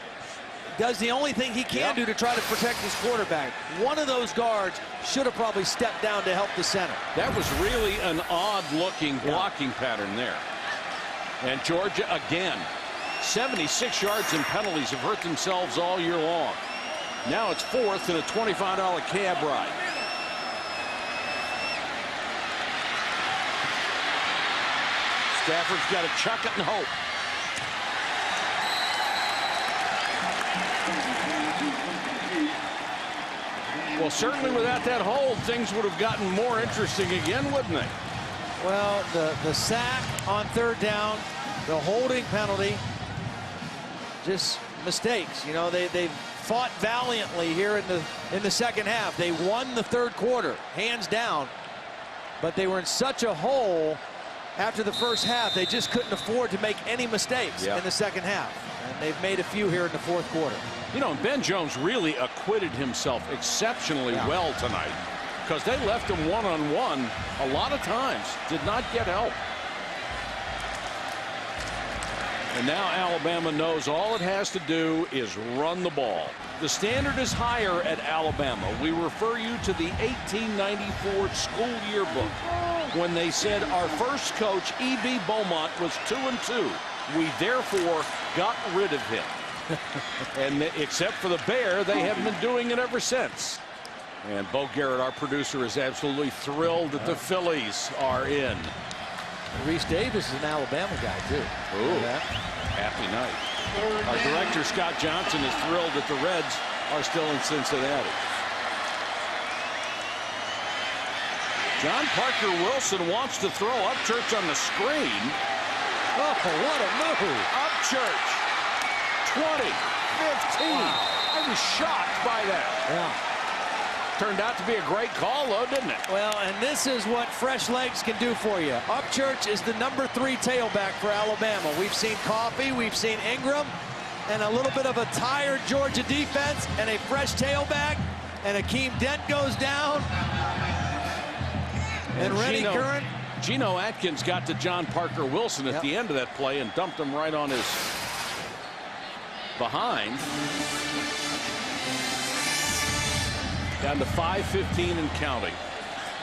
does the only thing he can do to try to protect his quarterback. One of those guards should have probably stepped down to help the center. That was really an odd-looking blocking pattern there. And Georgia, again, 76 yards in penalties, have hurt themselves all year long. Now it's 4th and a $25 cab ride. Stafford's got to chuck it and hope. Well, certainly without that hold, things would have gotten more interesting again, wouldn't they? Well, the sack on 3rd down, the holding penalty, just mistakes. You know, they fought valiantly here in the second half. They won the 3rd quarter, hands down, but they were in such a hole after the first half, they just couldn't afford to make any mistakes in the second half. And they've made a few here in the 4th quarter. You know, Ben Jones really acquitted himself exceptionally well tonight, because they left him one-on-one a lot of times, did not get help. And now Alabama knows all it has to do is run the ball. The standard is higher at Alabama. We refer you to the 1894 school yearbook when they said our first coach, E.B. Beaumont, was 2-2. We therefore got rid of him. And except for the Bear, they have been doing it ever since. And Bo Garrett, our producer, is absolutely thrilled that the Phillies are in. Reese Davis is an Alabama guy, too. Ooh, happy night. Our director, Scott Johnson, is thrilled that the Reds are still in Cincinnati. John Parker Wilson wants to throw Upchurch on the screen. Oh, what a move. Upchurch. 20, 15. I was shocked by that. Turned out to be a great call, though, didn't it? Well, and this is what fresh legs can do for you. Upchurch is the number 3 tailback for Alabama. We've seen Coffey, we've seen Ingram, and a little bit of a tired Georgia defense, and a fresh tailback, and Akeem Dent goes down. And Rennie Curran. Geno Atkins got to John Parker Wilson at the end of that play and dumped him right on his behind. Down to 5:15 and counting.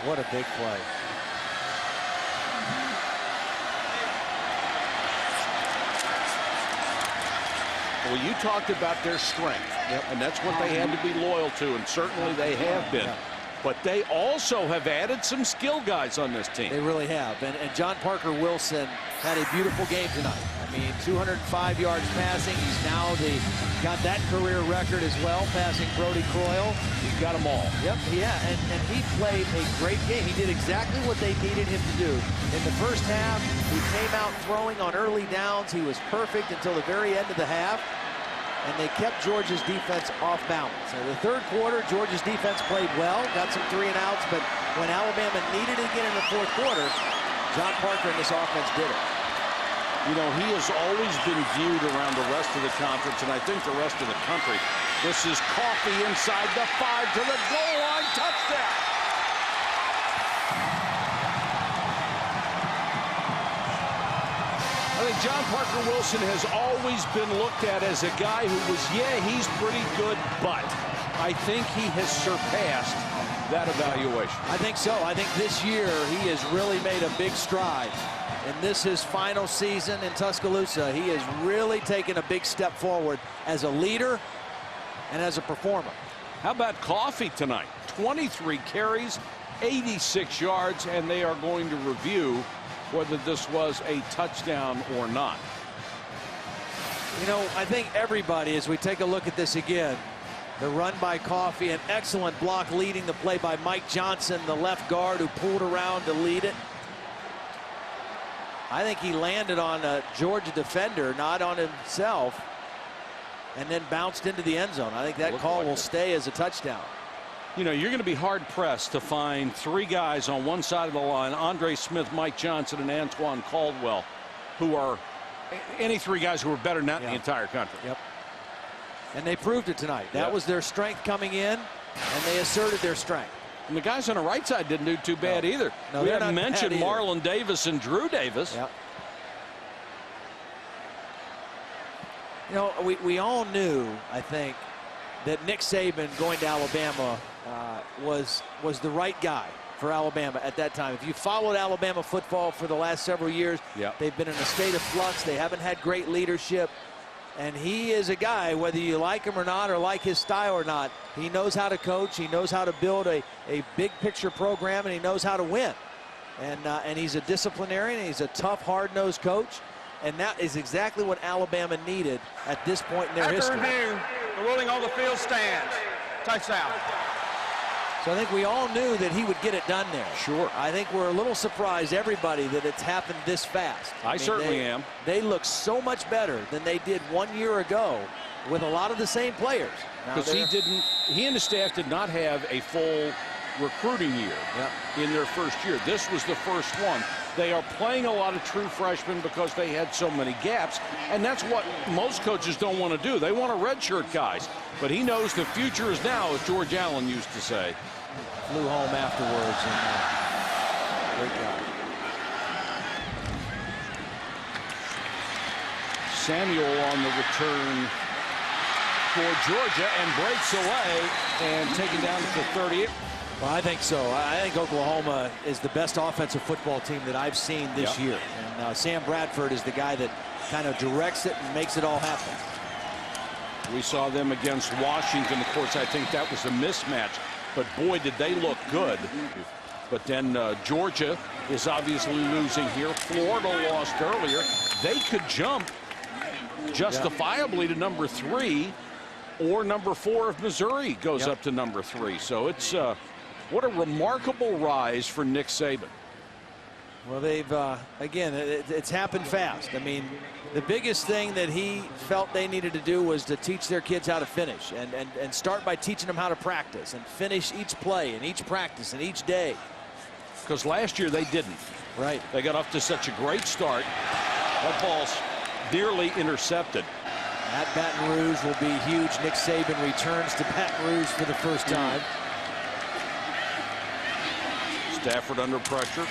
What a big play. Well, you talked about their strength, and that's what they had to be loyal to, and certainly they have been. But they also have added some skill guys on this team. They really have. And John Parker Wilson had a beautiful game tonight. I mean, 205 yards passing. He's now got that career record as well, passing Brody Croyle. He's got them all. Yep, yeah, and he played a great game. He did exactly what they needed him to do. In the first half, he came out throwing on early downs. He was perfect until the very end of the half. And they kept Georgia's defense off balance. In the third quarter, Georgia's defense played well, got some 3 and outs, but when Alabama needed it again in the fourth quarter, John Parker and this offense did it. You know, he has always been viewed around the rest of the conference, and I think the rest of the country. This is Coffee inside the 5 to the goal line, touchdown. I think John Parker Wilson has always been looked at as a guy who was, he's pretty good, but I think he has surpassed that evaluation. I think so. I think this year he has really made a big stride. And this his final season in Tuscaloosa. He has really taken a big step forward as a leader and as a performer. How about Coffee tonight? 23 carries, 86 yards, and they are going to review whether this was a touchdown or not. You know, I think everybody, as we take a look at this again, the run by Coffee, an excellent block leading the play by Mike Johnson, the left guard who pulled around to lead it. I think he landed on a Georgia defender, not on himself, and then bounced into the end zone. I think that call will stay as a touchdown. You know, you're going to be hard-pressed to find 3 guys on one side of the line, Andre Smith, Mike Johnson, and Antoine Caldwell, who are any 3 guys who are better than that in the entire country. Yep. And they proved it tonight. That was their strength coming in, and they asserted their strength. And the guys on the right side didn't do too bad either. No, we haven't mentioned bad either. Marlon Davis and Drew Davis. Yep. You know, we all knew, I think, that Nick Saban going to Alabama was the right guy for Alabama at that time. If you followed Alabama football for the last several years, they've been in a state of flux. They haven't had great leadership. And he is a guy, whether you like him or not, or like his style or not, he knows how to coach, he knows how to build a big picture program, and he knows how to win. And he's a disciplinarian, and he's a tough, hard-nosed coach. And that is exactly what Alabama needed at this point in their history. After review, the ruling on the field stands. Touchdown. So I think we all knew that he would get it done there. Sure. I think we're a little surprised, everybody, that it's happened this fast. I mean, certainly am. They look so much better than they did 1 year ago with a lot of the same players. Because he and the staff did not have a full recruiting year in their first year. This was the first one. They are playing a lot of true freshmen because they had so many gaps, and that's what most coaches don't want to do. They want to redshirt guys, but he knows the future is now, as George Allen used to say. Flew home afterwards, and great job. Samuel on the return for Georgia and breaks away and taken down to the 38. Well, I think so. I think Oklahoma is the best offensive football team that I've seen this year. And Sam Bradford is the guy that kind of directs it and makes it all happen. We saw them against Washington. Of course, I think that was a mismatch. But boy, did they look good. But then Georgia is obviously losing here. Florida lost earlier. They could jump justifiably to number 3, or number 4 if Missouri goes up to number 3. So it's what a remarkable rise for Nick Saban. Well, they've again, it's happened fast. I mean, the biggest thing that he felt they needed to do was to teach their kids how to finish, and start by teaching them how to practice and finish each play and each practice and each day. Because last year they didn't. Right. They got off to such a great start. That ball's nearly intercepted. At Baton Rouge will be huge. Nick Saban returns to Baton Rouge for the first time. Stafford under pressure.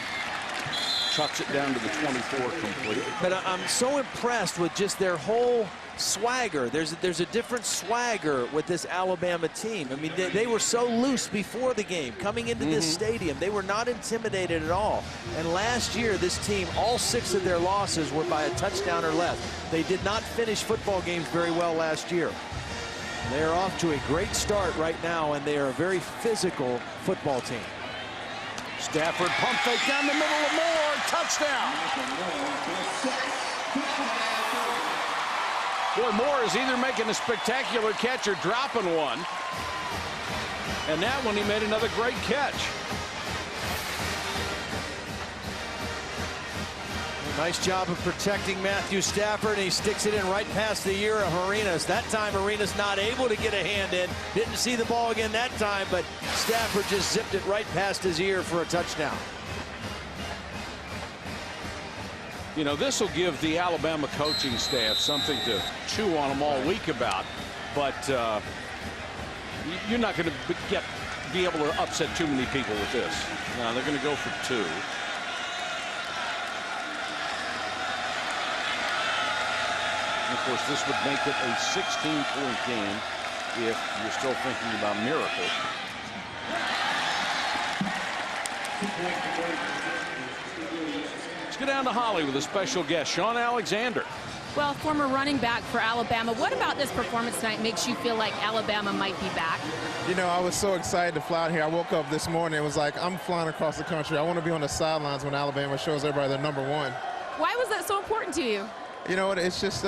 chucks it down to the 24 completely. But I'm so impressed with just their whole swagger. There's a different swagger with this Alabama team. I mean, they were so loose before the game. Coming into this stadium, they were not intimidated at all. And last year, this team, all 6 of their losses were by a touchdown or less. They did not finish football games very well last year. They are off to a great start right now, and they are a very physical football team. Stafford pump fake down the middle of Moore. Touchdown. Boy, Moore is either making a spectacular catch or dropping one. And that one, he made another great catch. Nice job of protecting Matthew Stafford, and he sticks it in right past the ear of Arenas. That time, Arenas not able to get a hand in. Didn't see the ball again that time, but Stafford just zipped it right past his ear for a touchdown. You know, this will give the Alabama coaching staff something to chew on them all week about, but you're not going to be able to upset too many people with this. Now they're going to go for 2. Of course, this would make it a 16-point game if you're still thinking about miracle. Let's go down to Holly with a special guest, Shaun Alexander. Well, former running back for Alabama, what about this performance tonight makes you feel like Alabama might be back? You know, I was so excited to fly out here. I woke up this morning and was like, I'm flying across the country. I want to be on the sidelines when Alabama shows everybody they're #1. Why was that so important to you? You know, it's just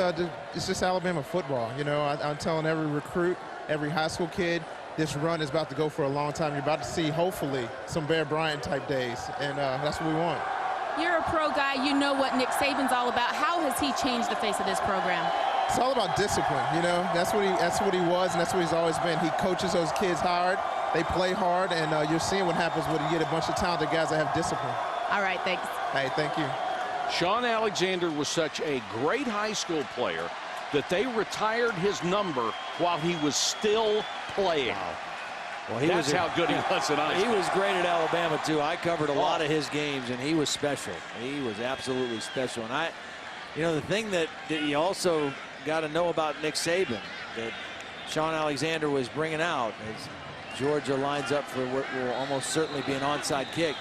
Alabama football. You know, I'm telling every recruit, every high school kid, this run is about to go for a long time. You're about to see, hopefully, some Bear Bryant type days, and that's what we want. You're a pro guy. You know what Nick Saban's all about. How has he changed the face of this program? It's all about discipline. You know, that's what he was, and that's what he's always been. He coaches those kids hard. They play hard, and you're seeing what happens when you get a bunch of talented guys that have discipline. All right, thanks. Hey, thank you. Shaun Alexander was such a great high school player that they retired his number while he was still playing. Wow. Well, that's how good he was in high school. He was great at Alabama, too. I covered a lot of his games, and he was special. He was absolutely special. And you know, the thing that you also got to know about Nick Saban that Shaun Alexander was bringing out as Georgia lines up for what will almost certainly be an onside kick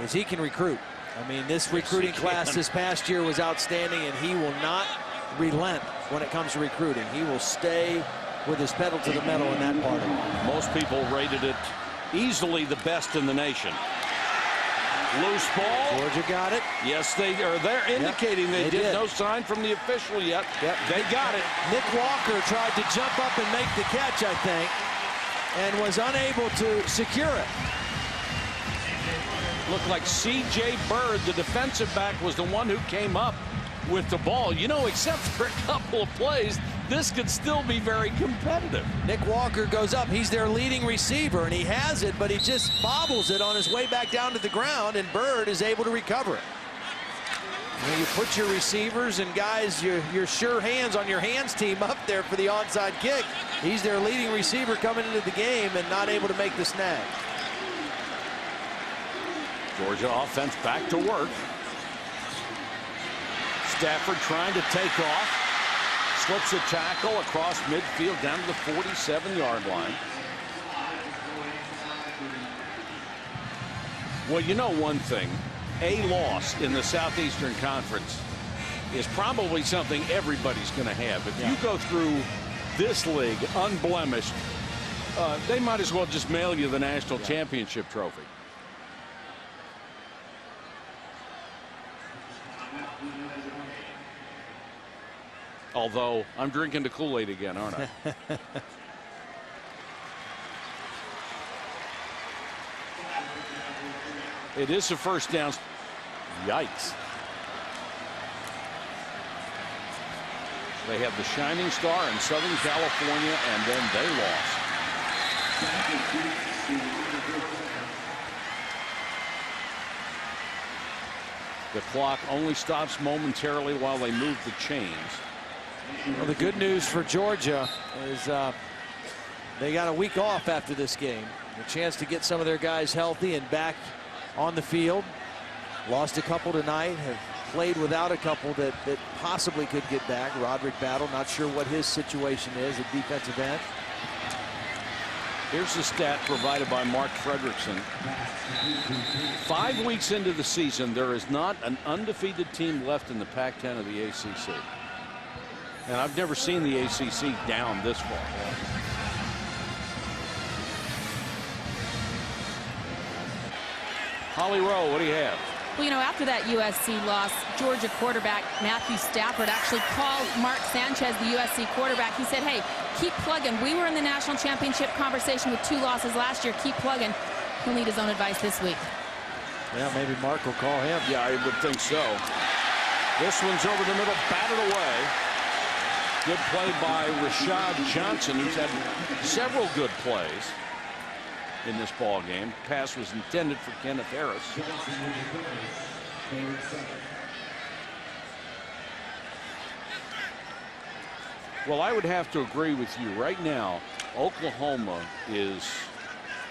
is he can recruit. I mean, this recruiting class this past year was outstanding, and he will not relent when it comes to recruiting. He will stay with his pedal to the metal in that part of it. Most people rated it easily the best in the nation. Loose ball. Georgia got it. Yes, they're indicating they did. No sign from the official yet. They got it. Nick Walker tried to jump up and make the catch, I think, and was unable to secure it. Looked like C.J. Bird, the defensive back, was the one who came up with the ball. You know, except for a couple of plays, this could still be very competitive. Nick Walker goes up. He's their leading receiver, and he has it, but he just bobbles it on his way back down to the ground, and Bird is able to recover it. You put your receivers and guys, your sure hands on your hands team up there for the onside kick. He's their leading receiver coming into the game and not able to make the snag. Georgia offense back to work. Stafford trying to take off. Slips a tackle across midfield down to the 47-yard line. Well, you know one thing. A loss in the Southeastern Conference is probably something everybody's going to have. If you go through this league unblemished, they might as well just mail you the national championship trophy. Although I'm drinking the Kool-Aid again, aren't I? It is a first down. Yikes. They have the shining star in Southern California, and then they lost. The clock only stops momentarily while they move the chains. Well, the good news for Georgia is they got a week off after this game. A chance to get some of their guys healthy and back on the field. Lost a couple tonight, have played without a couple that possibly could get back. Roderick Battle, not sure what his situation is at defensive end. Here's the stat provided by Mark Fredrickson. 5 weeks into the season, there is not an undefeated team left in the Pac-10 of the ACC. And I've never seen the ACC down this far. Holly Rowe, what do you have? Well, you know, after that USC loss, Georgia quarterback Matthew Stafford actually called Mark Sanchez, the USC quarterback. He said, hey, keep plugging. We were in the national championship conversation with 2 losses last year. Keep plugging. He'll need his own advice this week. Yeah, maybe Mark will call him. Yeah, I would think so. This one's over the middle, batted away. Good play by Rashad Johnson, who's had several good plays in this ball game. Pass was intended for Kenneth Harris. Well, I would have to agree with you. Right now, Oklahoma is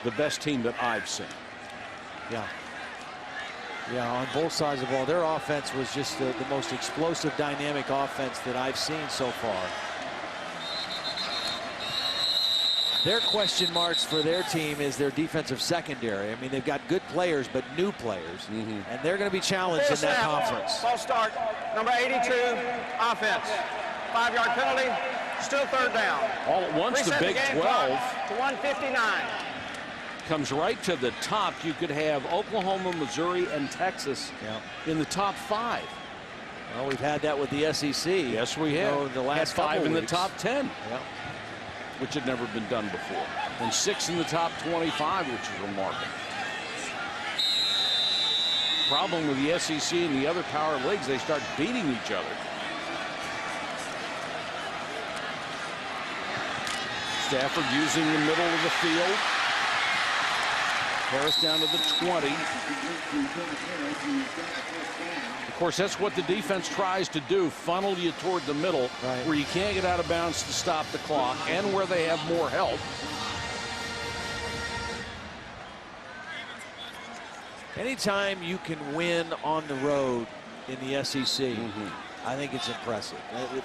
the best team that I've seen. Yeah. Yeah, on both sides of the ball. Their offense was just the most explosive, dynamic offense that I've seen so far. Their question marks for their team is their defensive secondary. I mean, they've got good players, but new players. And they're going to be challenged in that conference. Ball start, number 82, offense. 5-yard penalty, still 3rd down. All at once, the Big 12 to 159. comes right to the top. You could have Oklahoma, Missouri, and Texas in the top 5. Well, we've had that with the SEC. Yes, we have. You know, the last had 5 in the weeks. top 10. Yeah. Which had never been done before. And 6 in the top 25, which is remarkable. Problem with the SEC and the other power leagues, they start beating each other. Stafford using the middle of the field. Harris down to the 20. Of course, that's what the defense tries to do, funnel you toward the middle, where you can't get out of bounds to stop the clock and where they have more help. Anytime you can win on the road in the SEC, I think it's impressive.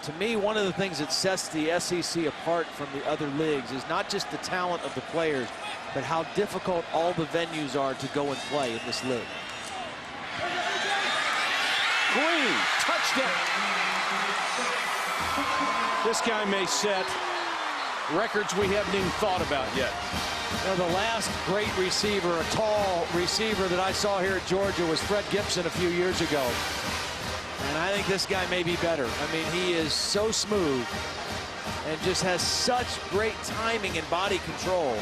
To me, one of the things that sets the SEC apart from the other leagues is not just the talent of the players, but how difficult all the venues are to go and play in this league. Green, touchdown. This guy may set records we haven't even thought about yet. You know, the last great receiver, a tall receiver that I saw here at Georgia was Fred Gibson a few years ago. And I think this guy may be better. I mean, he is so smooth and just has such great timing and body control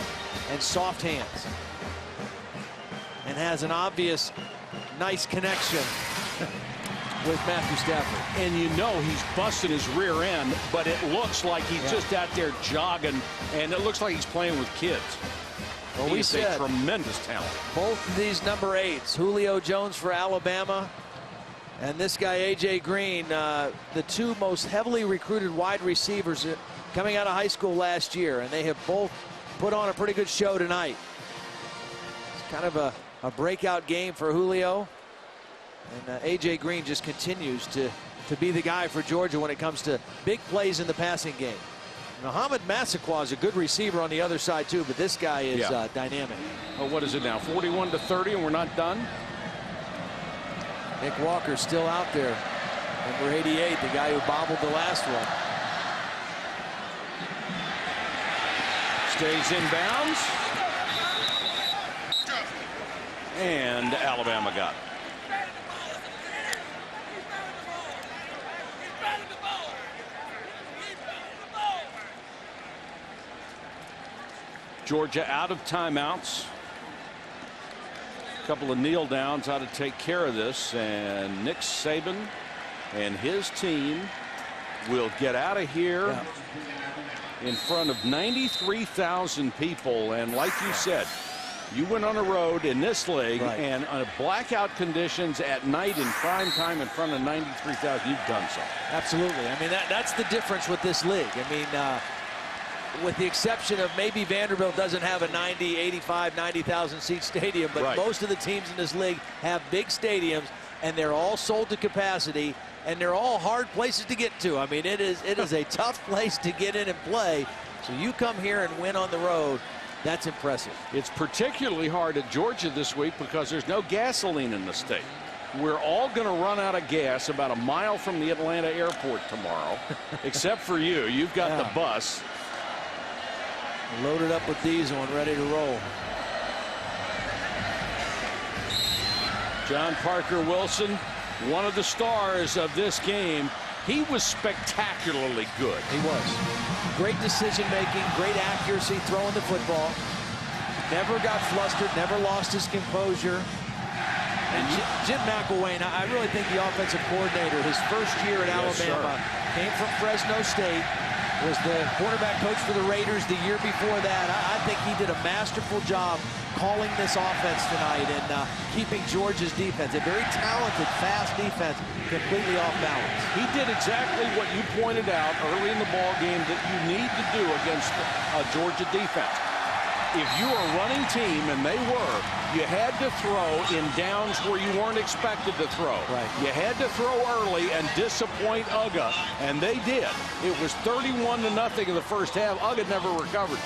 and soft hands. And has an obvious, nice connection with Matthew Stafford. And you know he's busting his rear end, but it looks like he's just out there jogging, and it looks like he's playing with kids. Well, He's a tremendous talent. Both of these number 8s, Julio Jones for Alabama and this guy A.J. Green, the 2 most heavily recruited wide receivers coming out of high school last year, and they have both put on a pretty good show tonight. It's kind of a breakout game for Julio. And A.J. Green just continues to be the guy for Georgia when it comes to big plays in the passing game. Muhammad Massaquoi is a good receiver on the other side, too, but this guy is dynamic. Oh, what is it now, 41-30, and we're not done? Nick Walker's still out there. Number 88, the guy who bobbled the last one. Stays in bounds. And Alabama got it. Georgia out of timeouts. A couple of kneel downs, how to take care of this, and Nick Saban and his team will get out of here in front of 93,000 people. And like you said, you went on a road in this league and blackout conditions at night in prime time in front of 93,000. You've done something. Absolutely. I mean, that's the difference with this league. I mean, with the exception of maybe Vanderbilt doesn't have a 90, 85, 90,000 seat stadium, but Right. most of the teams in this league have big stadiums, and they're all sold to capacity, and they're all hard places to get to. I mean, it is a tough place to get in and play. So you come here and win on the road, that's impressive. It's particularly hard at Georgia this week because there's no gasoline in the state. We're all going to run out of gas about a mile from the Atlanta airport tomorrow, except for you. You've got the bus. Loaded up with diesel and ready to roll. John Parker Wilson, one of the stars of this game. He was spectacularly good. He was. Great decision making, great accuracy throwing the football. Never got flustered, never lost his composure. And Jim McElwain, I really think the offensive coordinator, his first year at Alabama, came from Fresno State, was the quarterback coach for the Raiders the year before that. I think he did a masterful job calling this offense tonight and keeping Georgia's defense, a very talented, fast defense, completely off balance. He did exactly what you pointed out early in the ball game that you need to do against a Georgia defense. If you are a running team, and they were, you had to throw in downs where you weren't expected to throw. Right. You had to throw early and disappoint Uga, and they did. It was 31-0 in the first half. Uga never recovered.